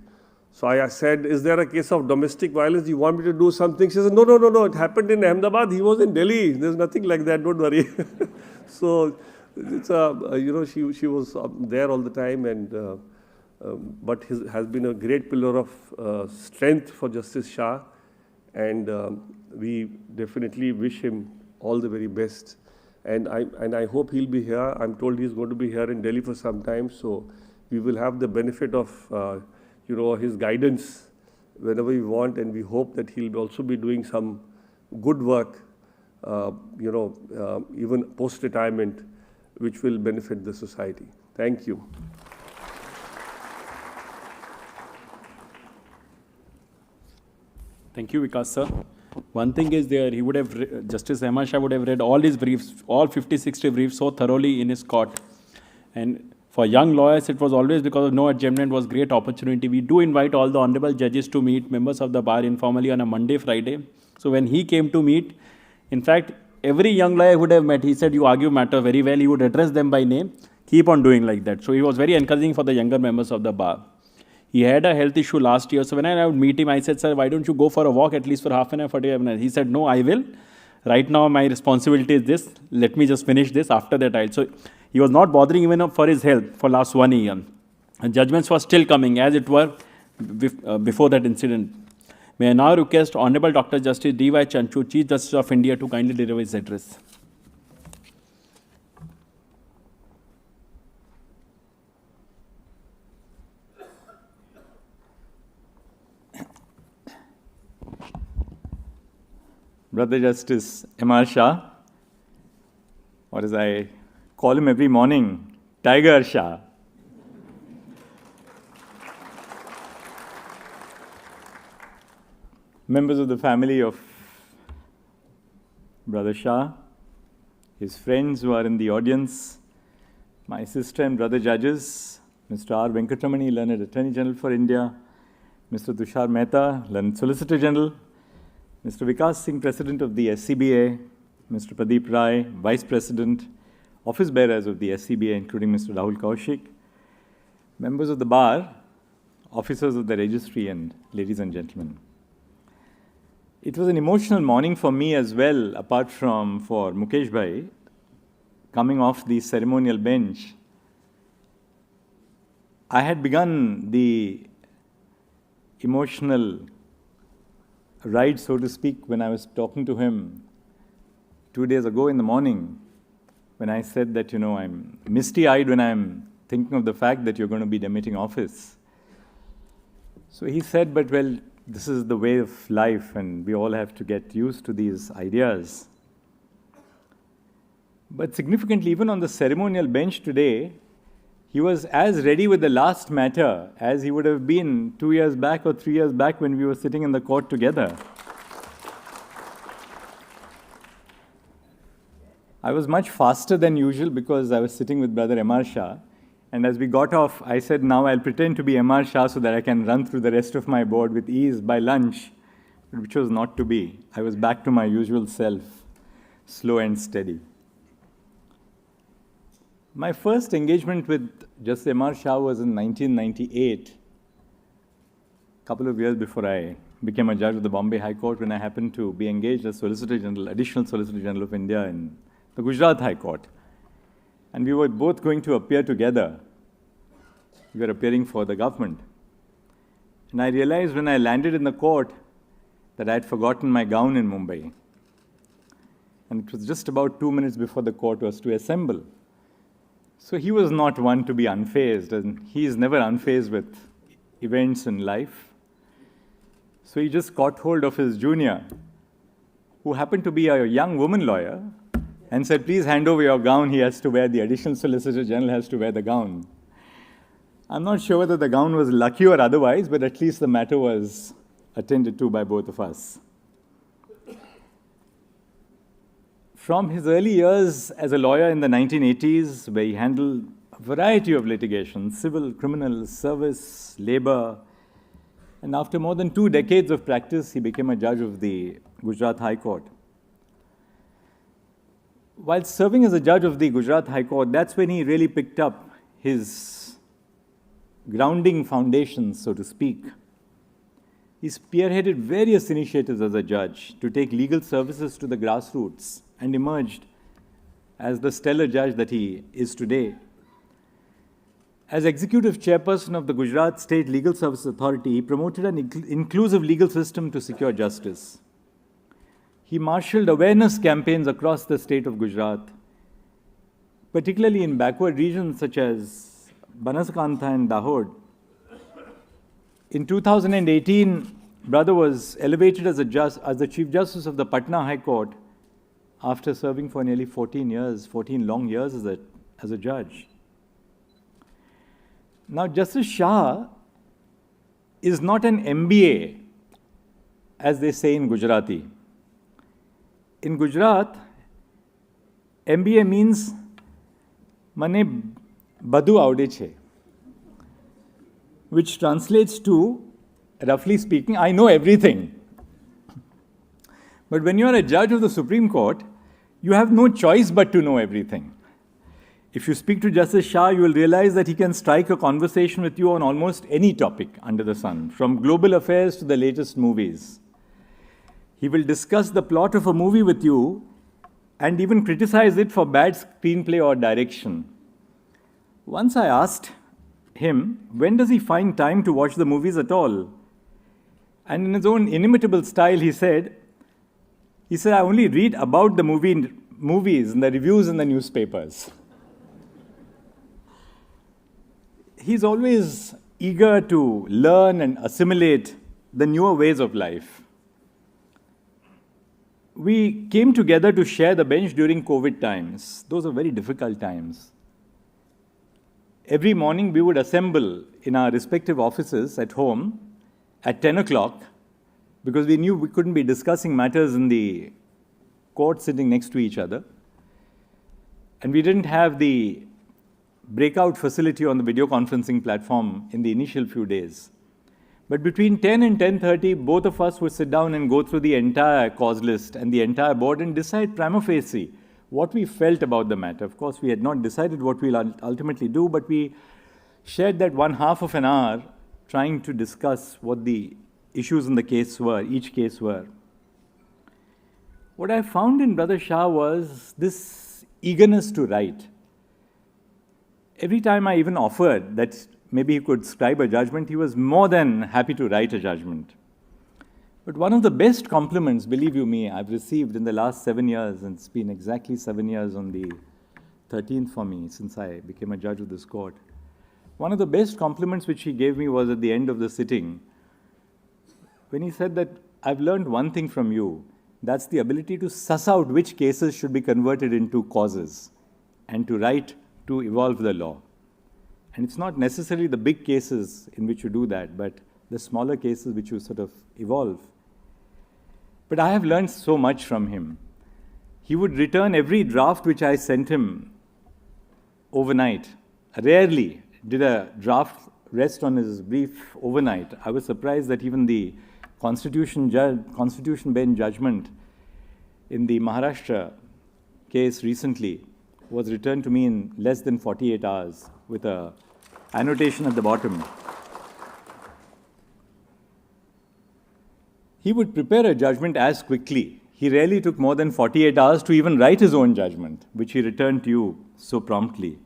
So I said, "Is there a case of domestic violence? Do you want me to do something?" She said, No, it happened in Ahmedabad. He was in Delhi. There's nothing like that. Don't worry." So it's she was there all the time, and but has been a great pillar of strength for Justice Shah, and we definitely wish him all the very best. And I hope he'll be here. I'm told he's going to be here in Delhi for some time, so we will have the benefit of his guidance whenever we want, and we hope that he'll also be doing some good work, even post-retirement, which will benefit the society. Thank you. Thank you, Vikas sir. One thing is there, he would have, Justice M.R. Shah would have read all his briefs, all 50-60 briefs so thoroughly in his court. And for young lawyers, it was always, because of no adjournment, was great opportunity. We do invite all the honorable judges to meet members of the bar informally on a Monday, Friday. So when he came to meet, in fact, every young lawyer would have met. He said, "You argue matter very well." He would address them by name. Keep on doing like that. So he was very encouraging for the younger members of the bar. He had a health issue last year. So when I would meet him, I said, "Sir, why don't you go for a walk at least for half an hour, 45 minutes?" He said, "No, I will. Right now, my responsibility is this. Let me just finish this. After that, I'll." So he was not bothering even for his health for last 1 year. And judgments were still coming, as it were, before that incident. May I now request Honorable Dr. Justice D.Y. Chandrachud, Chief Justice of India, to kindly deliver his address. Brother Justice M.R. Shah, or as I call him every morning, Tiger Shah. members of the family of Brother Shah, his friends who are in the audience, my sister and brother judges, Mr. R. Venkatramani, Learned Attorney General for India, Mr. Tushar Mehta, Learned Solicitor General, Mr. Vikas Singh, President of the SCBA, Mr. Pradeep Rai, Vice President, office bearers of the SCBA, including Mr. Rahul Kaushik, members of the bar, officers of the registry, and ladies and gentlemen. It was an emotional morning for me as well, apart from for Mukesh Bhai, coming off the ceremonial bench. I had begun the emotional ride, so to speak, when I was talking to him 2 days ago in the morning, when I said that, I'm misty-eyed when I'm thinking of the fact that you're going to be demitting office. So he said, but well, this is the way of life, and we all have to get used to these ideas. But significantly, even on the ceremonial bench today, he was as ready with the last matter as he would have been 2 years back or 3 years back when we were sitting in the court together. I was much faster than usual because I was sitting with Brother M.R. Shah. And as we got off, I said, now I'll pretend to be M.R. Shah so that I can run through the rest of my board with ease by lunch, which was not to be. I was back to my usual self, slow and steady. My first engagement with Justice M.R. Shah was in 1998, a couple of years before I became a judge of the Bombay High Court, when I happened to be engaged as Solicitor General, Additional Solicitor General of India in the Gujarat High Court. And we were both going to appear together. We were appearing for the government. And I realized when I landed in the court that I had forgotten my gown in Mumbai. And it was just about 2 minutes before the court was to assemble. So he was not one to be unfazed, and he is never unfazed with events in life. So he just caught hold of his junior, who happened to be a young woman lawyer, and said, please hand over your gown. He has to wear, the Additional Solicitor General has to wear the gown. I'm not sure whether the gown was lucky or otherwise, but at least the matter was attended to by both of us. From his early years as a lawyer in the 1980s, where he handled a variety of litigation, civil, criminal, service, labor, and after more than 2 decades of practice, he became a judge of the Gujarat High Court. While serving as a judge of the Gujarat High Court, that's when he really picked up his grounding foundations, so to speak. He spearheaded various initiatives as a judge to take legal services to the grassroots and emerged as the stellar judge that he is today. As executive chairperson of the Gujarat State Legal Services Authority, he promoted an inclusive legal system to secure justice. He marshaled awareness campaigns across the state of Gujarat, particularly in backward regions such as Banaskantha and Dahod. In 2018, Brother was elevated as the Chief Justice of the Patna High Court after serving for nearly 14 long years as a judge. Now, Justice Shah is not an MBA, as they say in Gujarati. In Gujarat, MBA means Mane Badu Avde Che, which translates to, roughly speaking, I know everything. But when you are a judge of the Supreme Court, you have no choice but to know everything. If you speak to Justice Shah, you will realize that he can strike a conversation with you on almost any topic under the sun, from global affairs to the latest movies. He will discuss the plot of a movie with you and even criticize it for bad screenplay or direction. Once I asked him, when does he find time to watch the movies at all? And in his own inimitable style, he said, I only read about the movies and the reviews in the newspapers. He's always eager to learn and assimilate the newer ways of life. We came together to share the bench during COVID times. Those are very difficult times. Every morning we would assemble in our respective offices at home at 10 o'clock because we knew we couldn't be discussing matters in the court sitting next to each other. And we didn't have the breakout facility on the video conferencing platform in the initial few days. But between 10 and 10:30, both of us would sit down and go through the entire cause list and the entire board and decide prima facie what we felt about the matter. Of course, we had not decided what we'll ultimately do, but we shared that 1/2 of an hour trying to discuss what the issues in the case were, each case were. What I found in Brother Shah was this eagerness to write. Every time I even offered that maybe he could scribe a judgment, he was more than happy to write a judgment. But one of the best compliments, believe you me, I've received in the last 7 years, and it's been exactly 7 years on the 13th for me since I became a judge of this court. One of the best compliments which he gave me was at the end of the sitting, when he said that, "I've learned one thing from you, that's the ability to suss out which cases should be converted into causes and to write to evolve the law." And it's not necessarily the big cases in which you do that, but the smaller cases which you sort of evolve. But I have learned so much from him. He would return every draft which I sent him overnight. Rarely did a draft rest on his brief overnight. I was surprised that even the constitution bench judgment in the Maharashtra case recently was returned to me in less than 48 hours with an annotation at the bottom. He would prepare a judgment as quickly. He rarely took more than 48 hours to even write his own judgment, which he returned to you so promptly.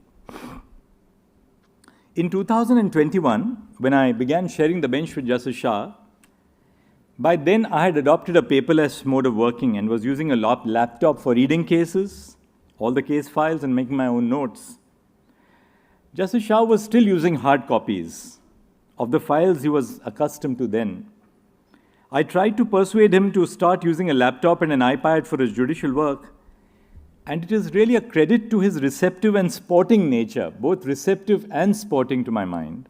In 2021, when I began sharing the bench with Justice Shah, by then I had adopted a paperless mode of working and was using a laptop for reading cases, all the case files, and making my own notes. Justice Shah was still using hard copies of the files he was accustomed to then. I tried to persuade him to start using a laptop and an iPad for his judicial work, and it is really a credit to his receptive and sporting nature, both receptive and sporting to my mind,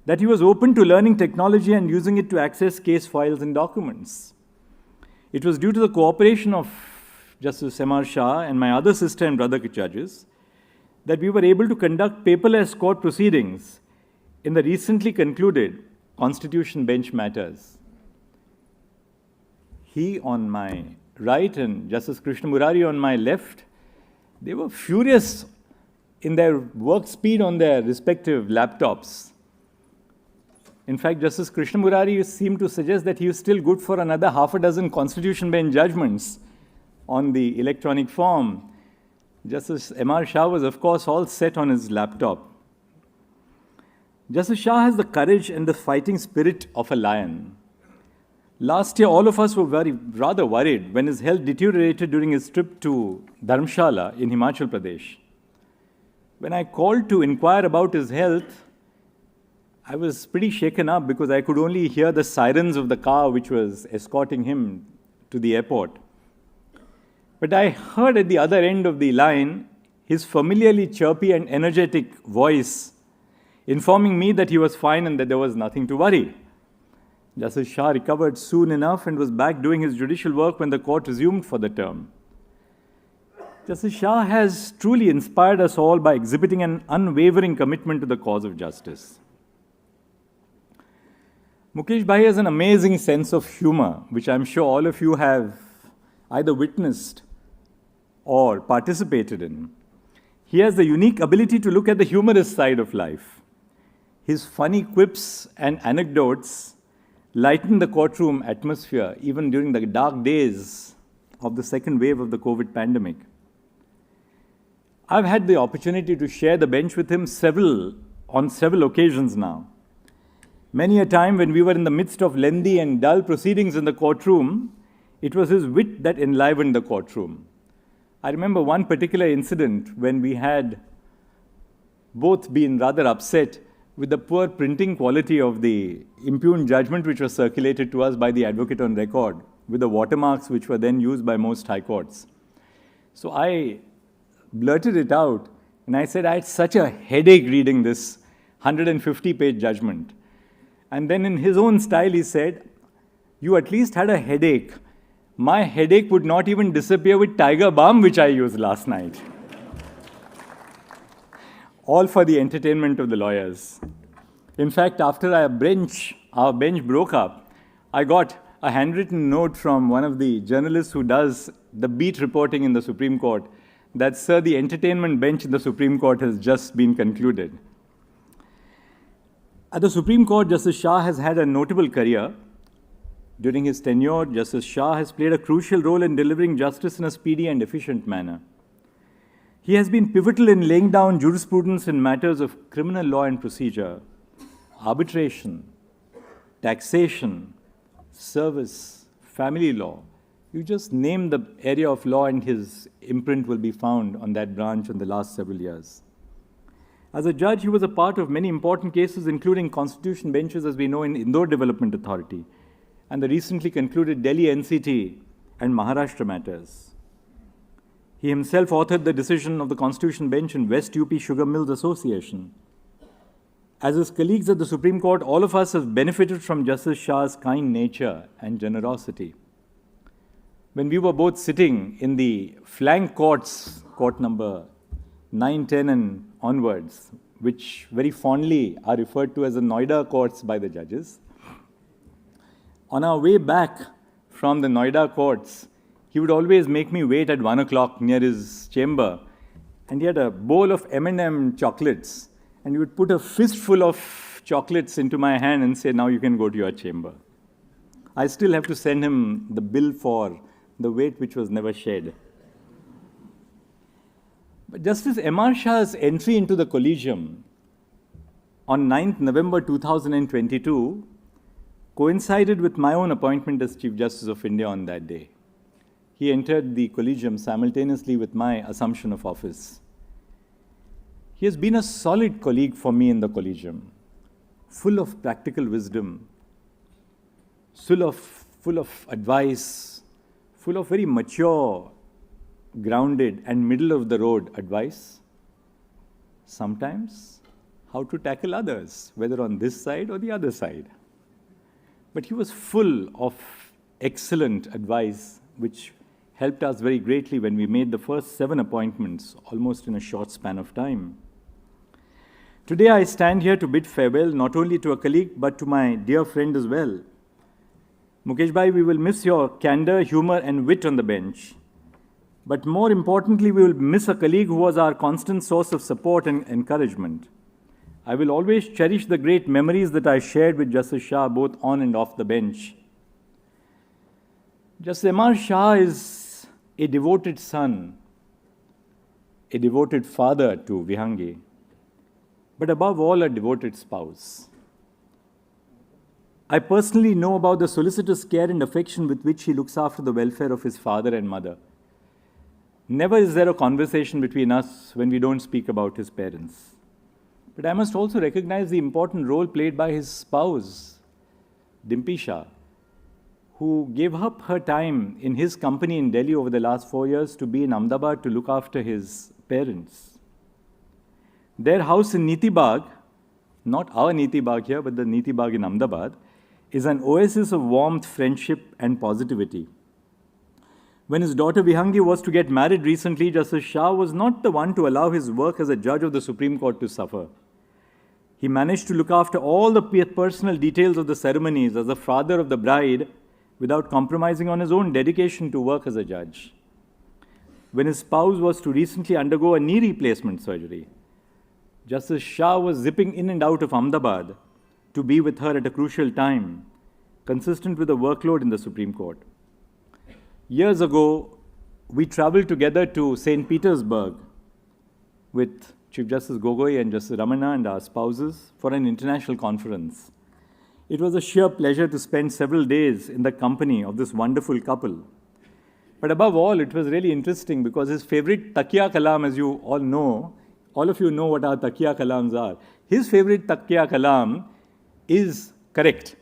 that he was open to learning technology and using it to access case files and documents. It was due to the cooperation of Justice M.R. Shah and my other sister and brother judges that we were able to conduct paperless court proceedings in the recently concluded Constitution Bench matters. He on my right and Justice Krishna Murari on my left, they were furious in their work speed on their respective laptops. In fact, Justice Krishna Murari seemed to suggest that he was still good for another 6 Constitution Bench judgments on the electronic form. Justice M.R. Shah was, of course, all set on his laptop. Justice Shah has the courage and the fighting spirit of a lion. Last year, all of us were rather worried when his health deteriorated during his trip to Dharamshala in Himachal Pradesh. When I called to inquire about his health, I was pretty shaken up because I could only hear the sirens of the car which was escorting him to the airport. But I heard at the other end of the line his familiarly chirpy and energetic voice informing me that he was fine and that there was nothing to worry. Justice Shah recovered soon enough and was back doing his judicial work when the court resumed for the term. Justice Shah has truly inspired us all by exhibiting an unwavering commitment to the cause of justice. Mukesh Bhai has an amazing sense of humor, which I'm sure all of you have either witnessed or participated in. He has the unique ability to look at the humorous side of life. His funny quips and anecdotes lighten the courtroom atmosphere even during the dark days of the second wave of the COVID pandemic. I've had the opportunity to share the bench with him on several occasions now. Many a time when we were in the midst of lengthy and dull proceedings in the courtroom, it was his wit that enlivened the courtroom. I remember one particular incident when we had both been rather upset with the poor printing quality of the impugned judgment which was circulated to us by the advocate on record, with the watermarks which were then used by most high courts. So I blurted it out and I said I had such a headache reading this 150-page judgment. And then in his own style he said, You at least had a headache. My headache would not even disappear with Tiger Balm, which I used last night. All for the entertainment of the lawyers. In fact, after our bench broke up, I got a handwritten note from one of the journalists who does the beat reporting in the Supreme Court that, sir, the entertainment bench in the Supreme Court has just been concluded. At the Supreme Court, Justice Shah has had a notable career. During his tenure, Justice Shah has played a crucial role in delivering justice in a speedy and efficient manner. He has been pivotal in laying down jurisprudence in matters of criminal law and procedure, arbitration, taxation, service, family law. You just name the area of law and his imprint will be found on that branch in the last several years. As a judge, he was a part of many important cases, including constitution benches, as we know, in Indore Development Authority, and the recently concluded Delhi NCT and Maharashtra matters. He himself authored the decision of the Constitution Bench in West UP Sugar Mills Association. As his colleagues at the Supreme Court, all of us have benefited from Justice Shah's kind nature and generosity. When we were both sitting in the flank courts, court number 9, 10 and onwards, which very fondly are referred to as the Noida courts by the judges, on our way back from the Noida courts, he would always make me wait at 1 o'clock near his chamber, and he had a bowl of M&M chocolates, and he would put a fistful of chocolates into my hand and say, now you can go to your chamber. I still have to send him the bill for the weight which was never shed. But Justice M.R. Shah's entry into the collegium on 9th November 2022 coincided with my own appointment as Chief Justice of India on that day. He entered the collegium simultaneously with my assumption of office. He has been a solid colleague for me in the collegium, full of practical wisdom, full of advice, full of very mature, grounded and middle-of-the-road advice. Sometimes how to tackle others, whether on this side or the other side. But he was full of excellent advice, which helped us very greatly when we made the first 7 appointments, almost in a short span of time. Today I stand here to bid farewell not only to a colleague, but to my dear friend as well. Mukesh Bhai, we will miss your candor, humor and wit on the bench. But more importantly, we will miss a colleague who was our constant source of support and encouragement. I will always cherish the great memories that I shared with Justice Shah, both on and off the bench. Justice M.R. Shah is a devoted son, a devoted father to Vihangi, but above all, a devoted spouse. I personally know about the solicitous care and affection with which he looks after the welfare of his father and mother. Never is there a conversation between us when we don't speak about his parents. But I must also recognize the important role played by his spouse, Dimpi Shah, who gave up her time in his company in Delhi over the last 4 years to be in Ahmedabad to look after his parents. Their house in Niti Bagh, not our Niti Bagh here, but the Niti Bagh in Ahmedabad, is an oasis of warmth, friendship, and positivity. When his daughter Vihangi was to get married recently, Justice Shah was not the one to allow his work as a judge of the Supreme Court to suffer. He managed to look after all the personal details of the ceremonies as the father of the bride without compromising on his own dedication to work as a judge. When his spouse was to recently undergo a knee replacement surgery, Justice Shah was zipping in and out of Ahmedabad to be with her at a crucial time, consistent with the workload in the Supreme Court. Years ago, we traveled together to St. Petersburg with Chief Justice Gogoi and Justice Ramana and our spouses for an international conference. It was a sheer pleasure to spend several days in the company of this wonderful couple. But above all, it was really interesting because his favorite takiya kalam, as you all know, all of you know what our takiya kalams are. His favorite takiya kalam is correct.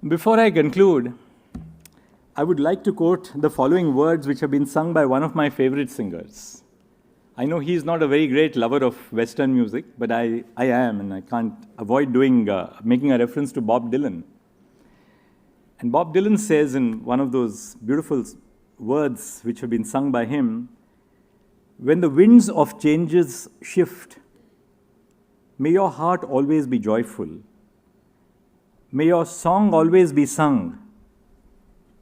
Before I conclude, I would like to quote the following words which have been sung by one of my favorite singers, I know he's not a very great lover of Western music, but I am, and I can't avoid making a reference to Bob Dylan. And Bob Dylan says in one of those beautiful words which have been sung by him, "When the winds of changes shift, may your heart always be joyful. May your song always be sung,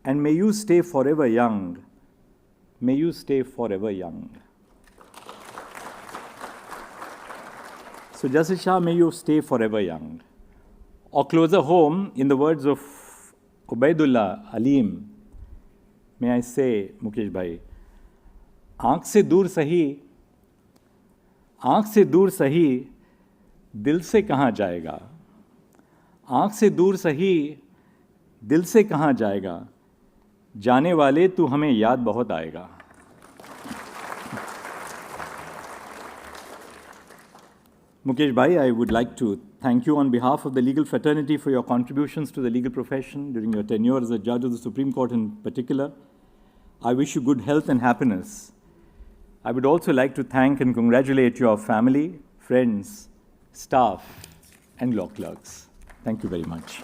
and may you stay forever young. May you stay forever young." So Justice Shah, may you stay forever young. Or closer home, in the words of Ubaidullah Aleem, may I say, Mukesh Bhai, आँख से दूर सही, दिल से कहाँ जाएगा? आँख से दूर सही, दिल से कहाँ जाएगा? जाने वाले तू हमें याद बहुत आएगा. Mukesh Bhai, I would like to thank you on behalf of the legal fraternity for your contributions to the legal profession during your tenure as a judge of the Supreme Court in particular. I wish you good health and happiness. I would also like to thank and congratulate your family, friends, staff, and law clerks. Thank you very much.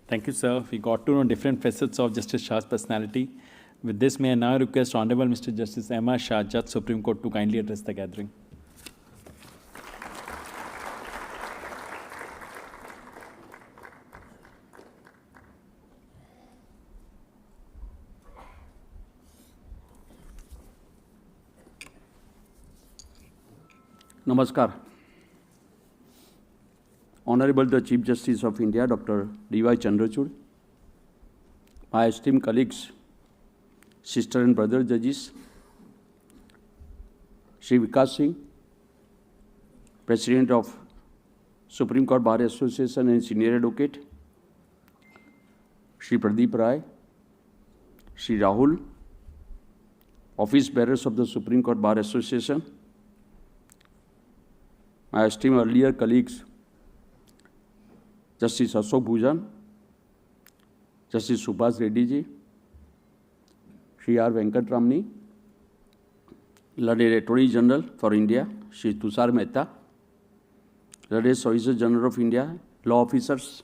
Thank you, sir. We got to know different facets of Justice Shah's personality. With this, may I now request Honorable Mr. Justice M.R. Shah, Judge Supreme Court, to kindly address the gathering. Namaskar. Honorable the Chief Justice of India, Dr. D.Y. Chandrachud, my esteemed colleagues, sister and brother judges, Shri Vikas Singh, President of Supreme Court Bar Association and Senior Advocate, Shri Pradeep Rai, Shri Rahul, Office Bearers of the Supreme Court Bar Association, my esteemed earlier colleagues, Justice Ashok Bhujan, Justice Subhash Reddy ji, Shri R. Venkatramani, Learned Attorney General for India, Shri Tushar Mehta, Learned Solicitor General of India, law officers,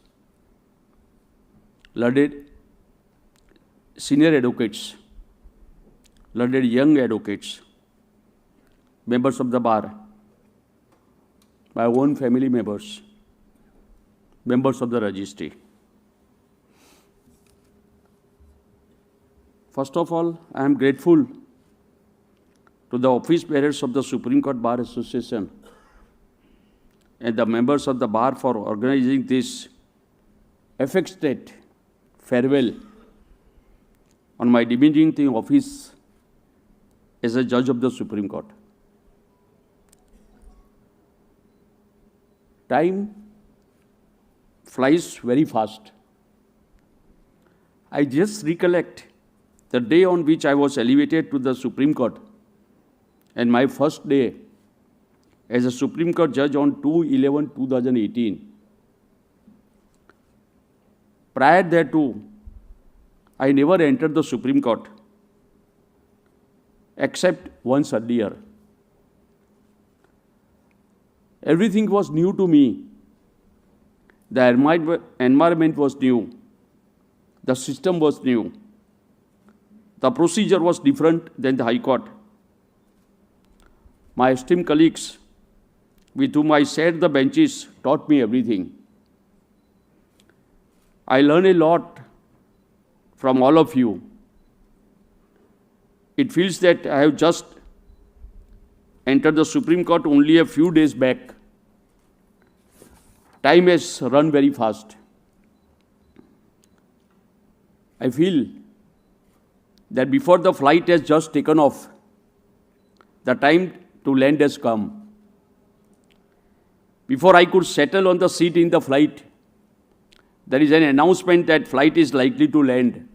Learned senior advocates, Learned young advocates, members of the bar, my own family members, members of the registry. First of all, I am grateful to the office bearers of the Supreme Court Bar Association and the members of the bar for organizing this affectionate farewell on my diminishing office as a judge of the Supreme Court. Time flies very fast. I just recollect the day on which I was elevated to the Supreme Court and my first day as a Supreme Court judge on 2/11/2018. Prior thereto, I never entered the Supreme Court except once earlier. Everything was new to me. The environment was new. The system was new. The procedure was different than the High Court. My esteemed colleagues, with whom I shared the benches, taught me everything. I learned a lot from all of you. It feels that I have just entered the Supreme Court only a few days back. Time has run very fast. I feel that before the flight has just taken off, the time to land has come. Before I could settle on the seat in the flight, there is an announcement that flight is likely to land,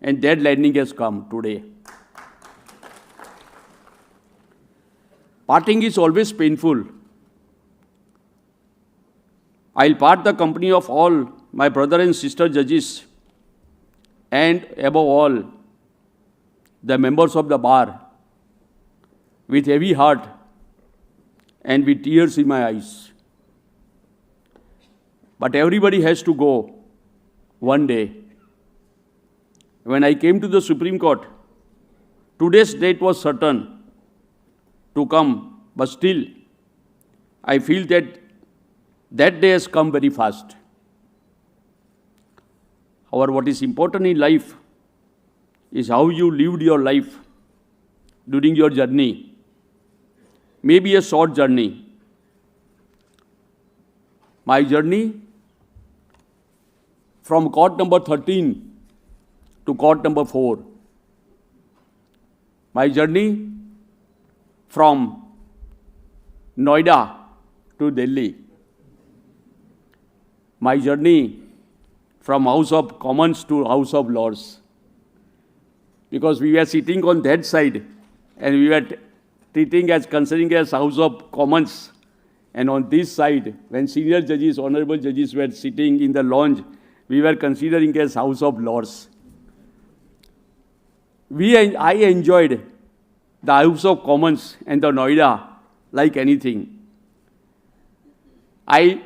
and that landing has come today. Parting is always painful. I'll part the company of all my brother and sister judges and above all, the members of the bar, with heavy heart and with tears in my eyes. But everybody has to go one day. When I came to the Supreme Court, today's date was certain to come, but still, I feel that that day has come very fast. However, what is important in life is how you lived your life during your journey. Maybe a short journey. My journey from court number 13 to court number 4. My journey from Noida to Delhi. My journey from House of Commons to House of Lords. Because we were sitting on that side and we were considering as House of Commons. And on this side, when senior judges, honorable judges were sitting in the lounge, we were considering as House of Lords. I enjoyed the House of Commons and the Noida like anything. I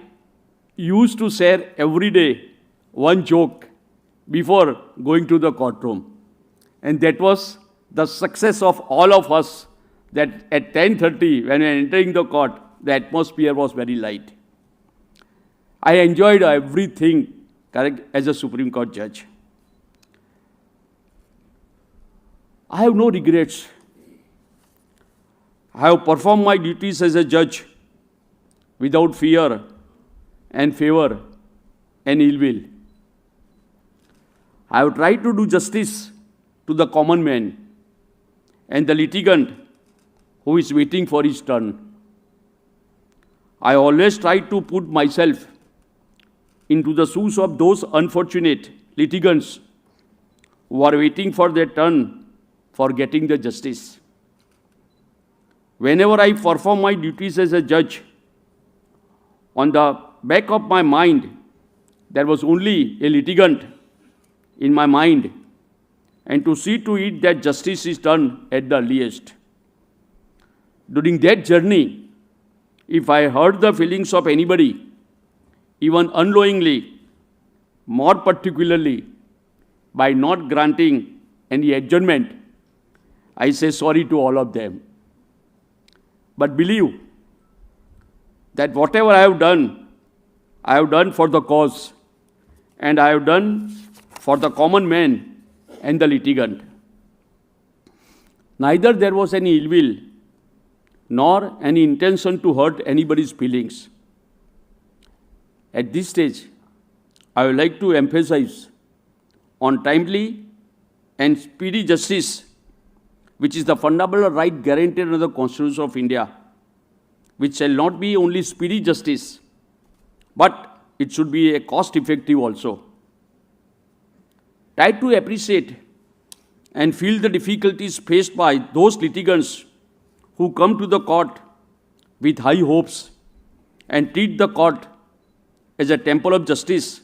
used to share every day one joke before going to the courtroom. And that was the success of all of us, that at 10:30, when we were entering the court, the atmosphere was very light. I enjoyed everything, correct, as a Supreme Court judge. I have no regrets. I have performed my duties as a judge without fear and favor and ill will. I have tried to do justice to the common man and the litigant who is waiting for his turn. I always try to put myself into the shoes of those unfortunate litigants who are waiting for their turn for getting the justice. Whenever I perform my duties as a judge, on the back of my mind, there was only a litigant in my mind, and to see to it that justice is done at the earliest. During that journey, if I hurt the feelings of anybody, even unknowingly, more particularly by not granting any adjournment, I say sorry to all of them. But believe that whatever I have done for the cause, and I have done for the common man and the litigant. Neither there was any ill will, nor any intention to hurt anybody's feelings. At this stage, I would like to emphasize on timely and speedy justice, which is the fundamental right guaranteed under the Constitution of India, which shall not be only speedy justice, but it should be a cost-effective also. Try to appreciate and feel the difficulties faced by those litigants who come to the court with high hopes and treat the court as a temple of justice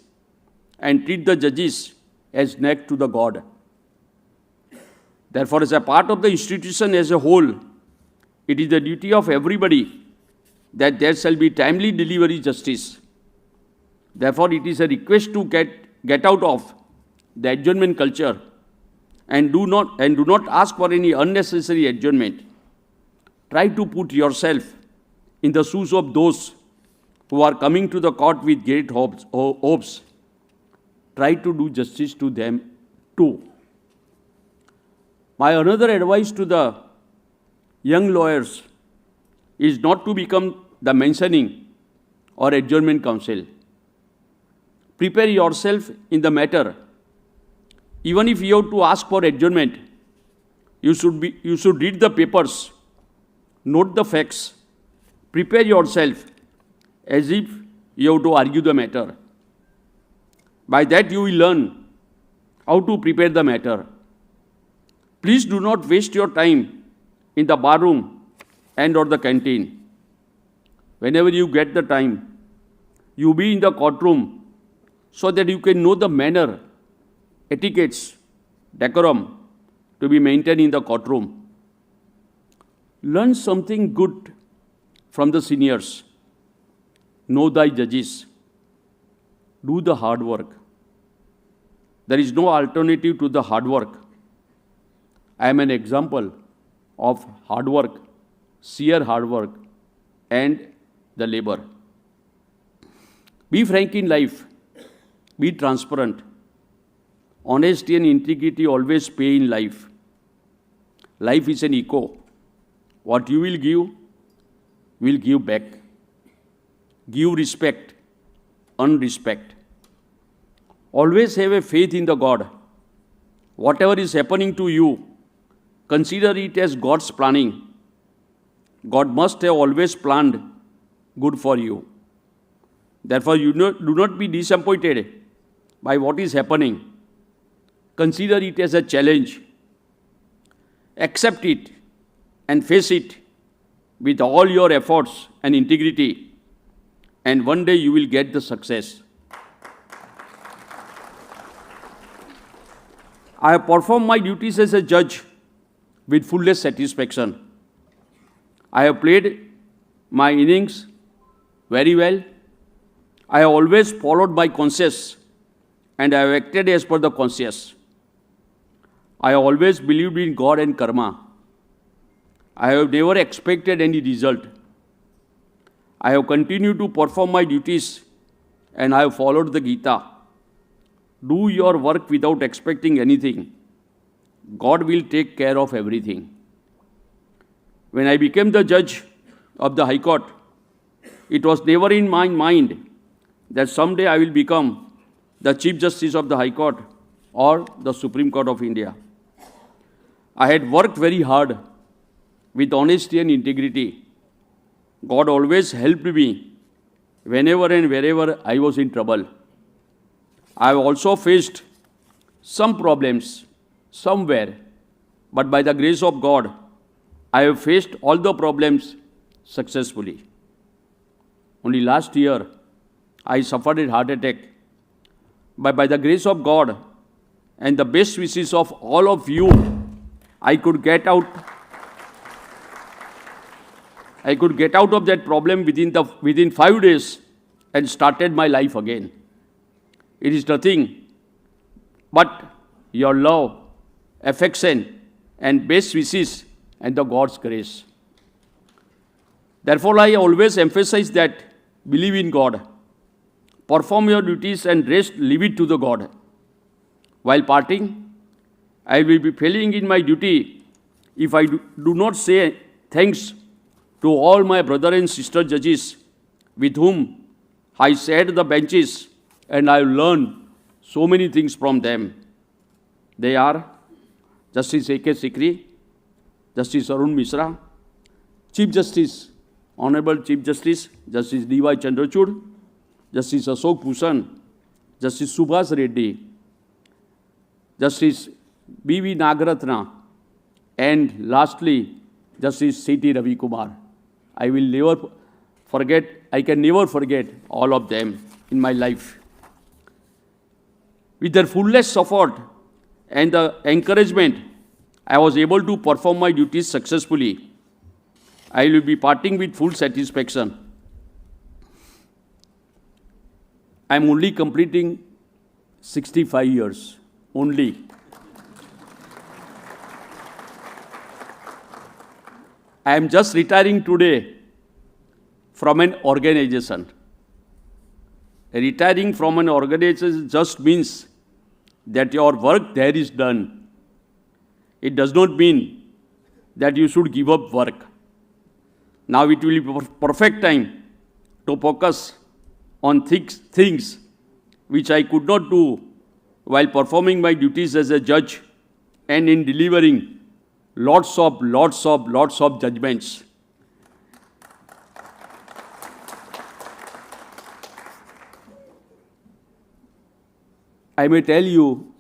and treat the judges as next to the God. Therefore, as a part of the institution as a whole, it is the duty of everybody that there shall be timely delivery justice. Therefore, it is a request to get out of the adjournment culture and do not ask for any unnecessary adjournment. Try to put yourself in the shoes of those who are coming to the court with great hopes. Try to do justice to them too. My another advice to the young lawyers is not to become the mentioning or adjournment counsel. Prepare yourself in the matter. Even if you have to ask for adjournment, you should read the papers, note the facts, prepare yourself as if you have to argue the matter. By that you will learn how to prepare the matter. Please do not waste your time in the barroom and or the canteen. Whenever you get the time, you be in the courtroom so that you can know the manner etiquettes, decorum to be maintained in the courtroom. Learn something good from the seniors. Know thy judges. Do the hard work. There is no alternative to the hard work. I am an example of hard work, sheer hard work, and the labor. Be frank in life. Be transparent. Honesty and integrity always pay in life. Life is an echo. What you will give back. Give respect, earn respect. Always have a faith in the God. Whatever is happening to you, consider it as God's planning. God must have always planned good for you. Therefore, do not be disappointed by what is happening. Consider it as a challenge. Accept it and face it with all your efforts and integrity, and one day you will get the success. I have performed my duties as a judge with fullest satisfaction. I have played my innings very well. I have always followed my conscience, and I have acted as per the conscience. I have always believed in God and karma. I have never expected any result. I have continued to perform my duties, and I have followed the Gita. Do your work without expecting anything. God will take care of everything. When I became the judge of the High Court, it was never in my mind that someday I will become the Chief Justice of the High Court or the Supreme Court of India. I had worked very hard with honesty and integrity. God always helped me whenever and wherever I was in trouble. I have also faced some problems somewhere, but by the grace of God, I have faced all the problems successfully. Only last year, I suffered a heart attack. But by the grace of God and the best wishes of all of you, I could get out of that problem within 5 days and started my life again. It is nothing but your love, affection, and best wishes and the God's grace. Therefore, I always emphasize that believe in God, perform your duties, and rest, leave it to the God. While parting, I will be failing in my duty if I do not say thanks to all my brother and sister judges with whom I sat the benches and I learned so many things from them. They are Justice A.K. Sikri, Justice Arun Misra, Chief Justice, Honorable Chief Justice, Justice D.Y. Chandrachud, Justice Ashok Bhushan, Justice Subhas Reddy, Justice B.V. Nagaratna, and lastly, Justice C.T. Ravi Kumar. I can never forget all of them in my life. With their fullest support and the encouragement, I was able to perform my duties successfully. I will be parting with full satisfaction. I am only completing 65 years, only. I am just retiring today from an organization. Retiring from an organization just means that your work there is done. It does not mean that you should give up work. Now it will be perfect time to focus on things which I could not do while performing my duties as a judge and in delivering lots of judgments. I may tell you,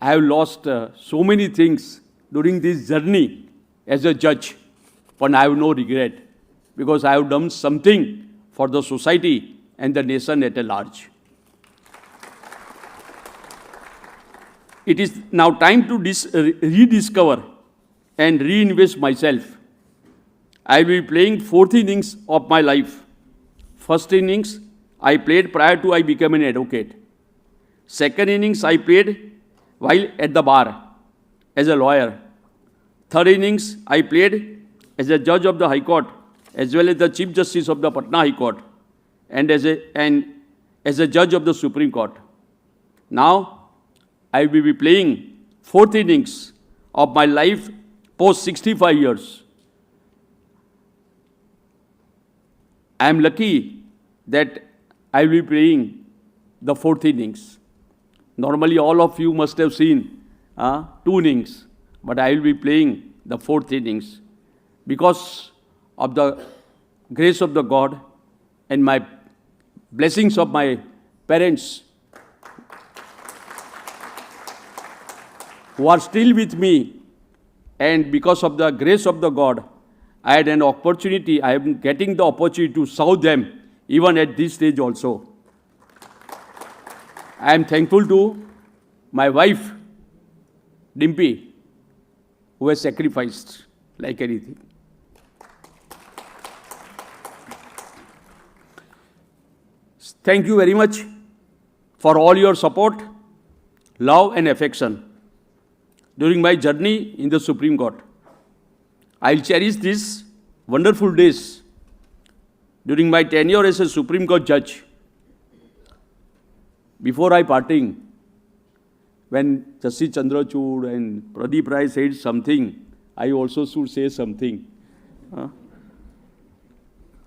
I have lost so many things during this journey as a judge, but I have no regret because I have done something for the society and the nation at large. it is now time to rediscover and reinvest myself. I will be playing fourth innings of my life. First innings I played prior to I became an advocate. Second innings I played while at the bar as a lawyer. Third innings I played as a judge of the High Court as well as the Chief Justice of the Patna High Court and as a judge of the Supreme Court. Now I will be playing fourth innings of my life post 65 years. I am lucky that I will be playing the fourth innings. Normally all of you must have seen 2 innings, but I will be playing the fourth innings because of the grace of the God and my blessings of my parents who are still with me, and because of the grace of the God, I had an opportunity, I am getting the opportunity to serve them even at this stage also. I am thankful to my wife, Dimpy, who has sacrificed like anything. Thank you very much for all your support, love and affection during my journey in the Supreme Court. I'll cherish these wonderful days during my tenure as a Supreme Court judge. Before I parting, when Justice Chandrachud and Pradeep Rai said something, I also should say something.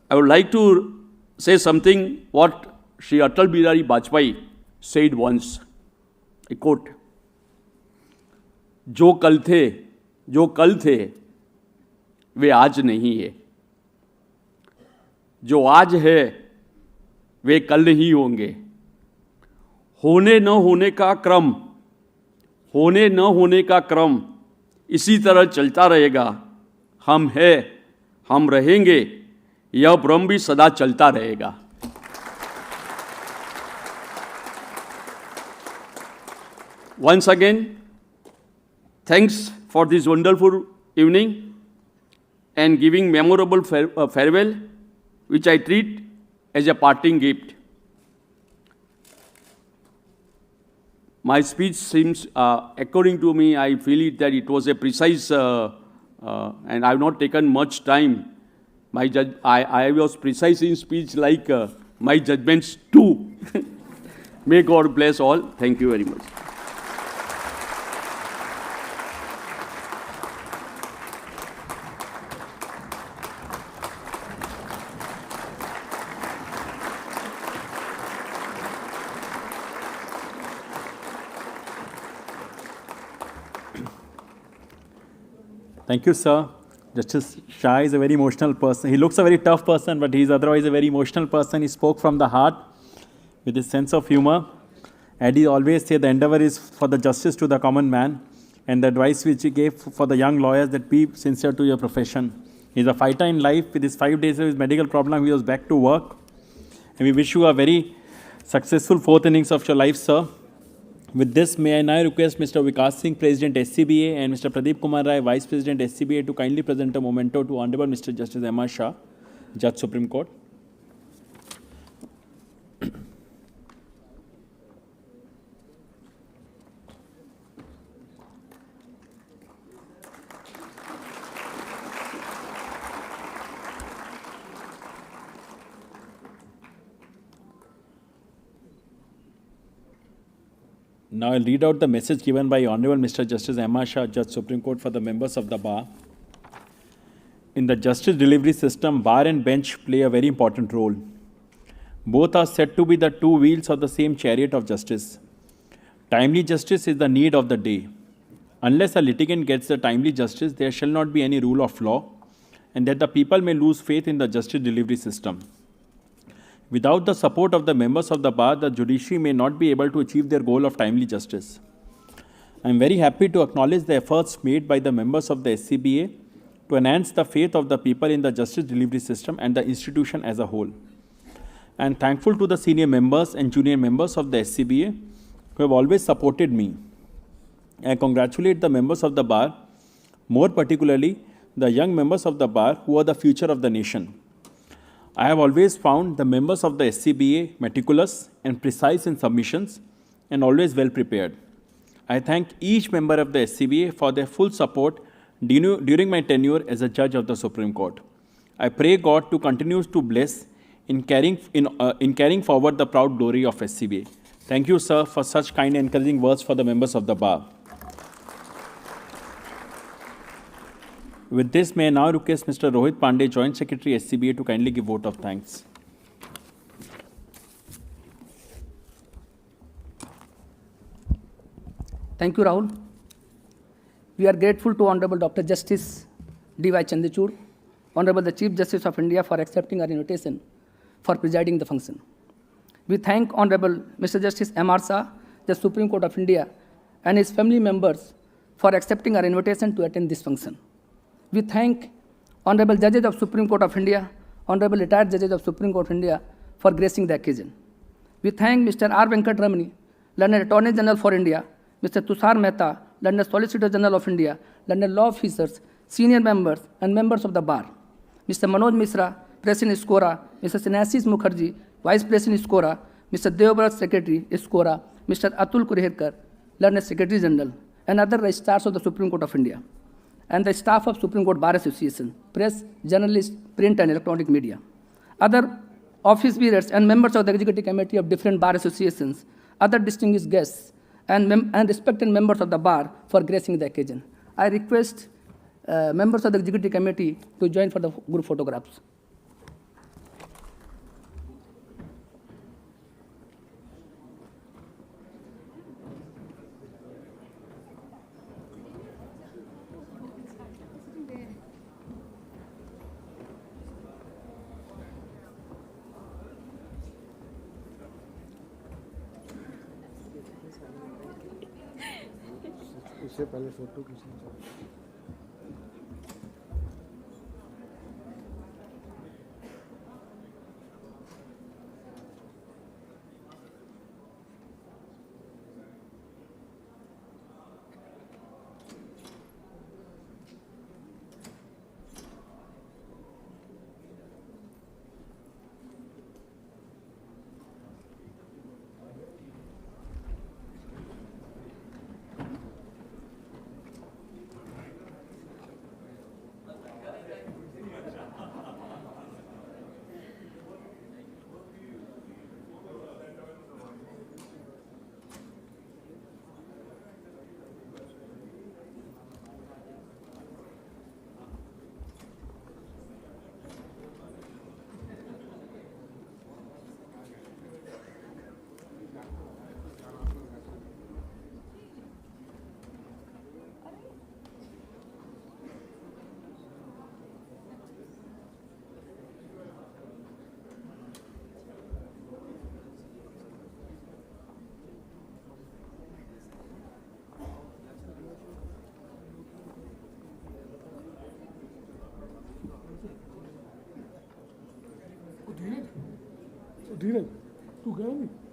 I would like to say something what Shri Atal Bihari Vajpayee said once. I quote, जो कल थे वे आज नहीं है, जो आज है वे कल नहीं होंगे, होने न होने का क्रम इसी तरह चलता रहेगा, हम हैं, हम रहेंगे, यह भ्रम भी सदा चलता रहेगा. Once again, thanks for this wonderful evening and giving memorable farewell, which I treat as a parting gift. My speech seems, according to me, I feel it that it was a precise, and I have not taken much time. I was precise in speech like my judgments too. May God bless all. Thank you very much. Thank you, sir. Justice Shah is a very emotional person. He looks a very tough person, but he is otherwise a very emotional person. He spoke from the heart with his sense of humor. And he always said the endeavor is for the justice to the common man. And the advice which he gave for the young lawyers, that be sincere to your profession. He's a fighter in life. With his 5 days of his medical problem, he was back to work. And we wish you a very successful 4th innings of your life, sir. With this, may I now request Mr. Vikas Singh, President SCBA, and Mr. Pradeep Kumar Rai, Vice President SCBA, to kindly present a memento to Honorable Mr. Justice M.R. Shah, Judge Supreme Court. Now I'll read out the message given by Honorable Mr. Justice M.R. Shah, Judge Supreme Court, for the members of the bar. In the justice delivery system, bar and bench play a very important role. Both are said to be the 2 wheels of the same chariot of justice. Timely justice is the need of the day. Unless a litigant gets the timely justice, there shall not be any rule of law, and that the people may lose faith in the justice delivery system. Without the support of the members of the bar, the judiciary may not be able to achieve their goal of timely justice. I am very happy to acknowledge the efforts made by the members of the SCBA to enhance the faith of the people in the justice delivery system and the institution as a whole. I am thankful to the senior members and junior members of the SCBA who have always supported me. I congratulate the members of the bar, more particularly the young members of the bar who are the future of the nation. I have always found the members of the SCBA meticulous and precise in submissions and always well prepared. I thank each member of the SCBA for their full support during my tenure as a judge of the Supreme Court. I pray God to continue to bless in carrying forward the proud glory of SCBA. Thank you, sir, for such kind and encouraging words for the members of the bar. With this, may I now request Mr. Rohit Pandey, Joint Secretary, SCBA, to kindly give vote of thanks. Thank you, Rahul. We are grateful to Honorable Dr. Justice D.Y. Chandrachud, Honorable the Chief Justice of India, for accepting our invitation for presiding the function. We thank Honorable Mr. Justice M.R. Shah, the Supreme Court of India, and his family members for accepting our invitation to attend this function. We thank Honorable Judges of Supreme Court of India, Honorable Retired Judges of Supreme Court of India for gracing the occasion. We thank Mr. R. Venkatramani, Learned Attorney General for India, Mr. Tushar Mehta, Learned Solicitor General of India, Learned Law Officers, senior members and members of the bar, Mr. Manoj Mishra, President SCORA, Mr. Sinassis Mukherjee, Vice President SCORA, Mr. Devbrat, Secretary SCORA, Mr. Atul Kurhekar, Learned Secretary General, and other registrars of the Supreme Court of India, and the staff of Supreme Court Bar Association, press, journalists, print and electronic media, other office bearers and members of the Executive Committee of different bar associations, other distinguished guests, and respected members of the bar for gracing the occasion. I request members of the Executive Committee to join for the group photographs. उससे पहले photo खींचना चाहिए। धीरज तू गया नहीं।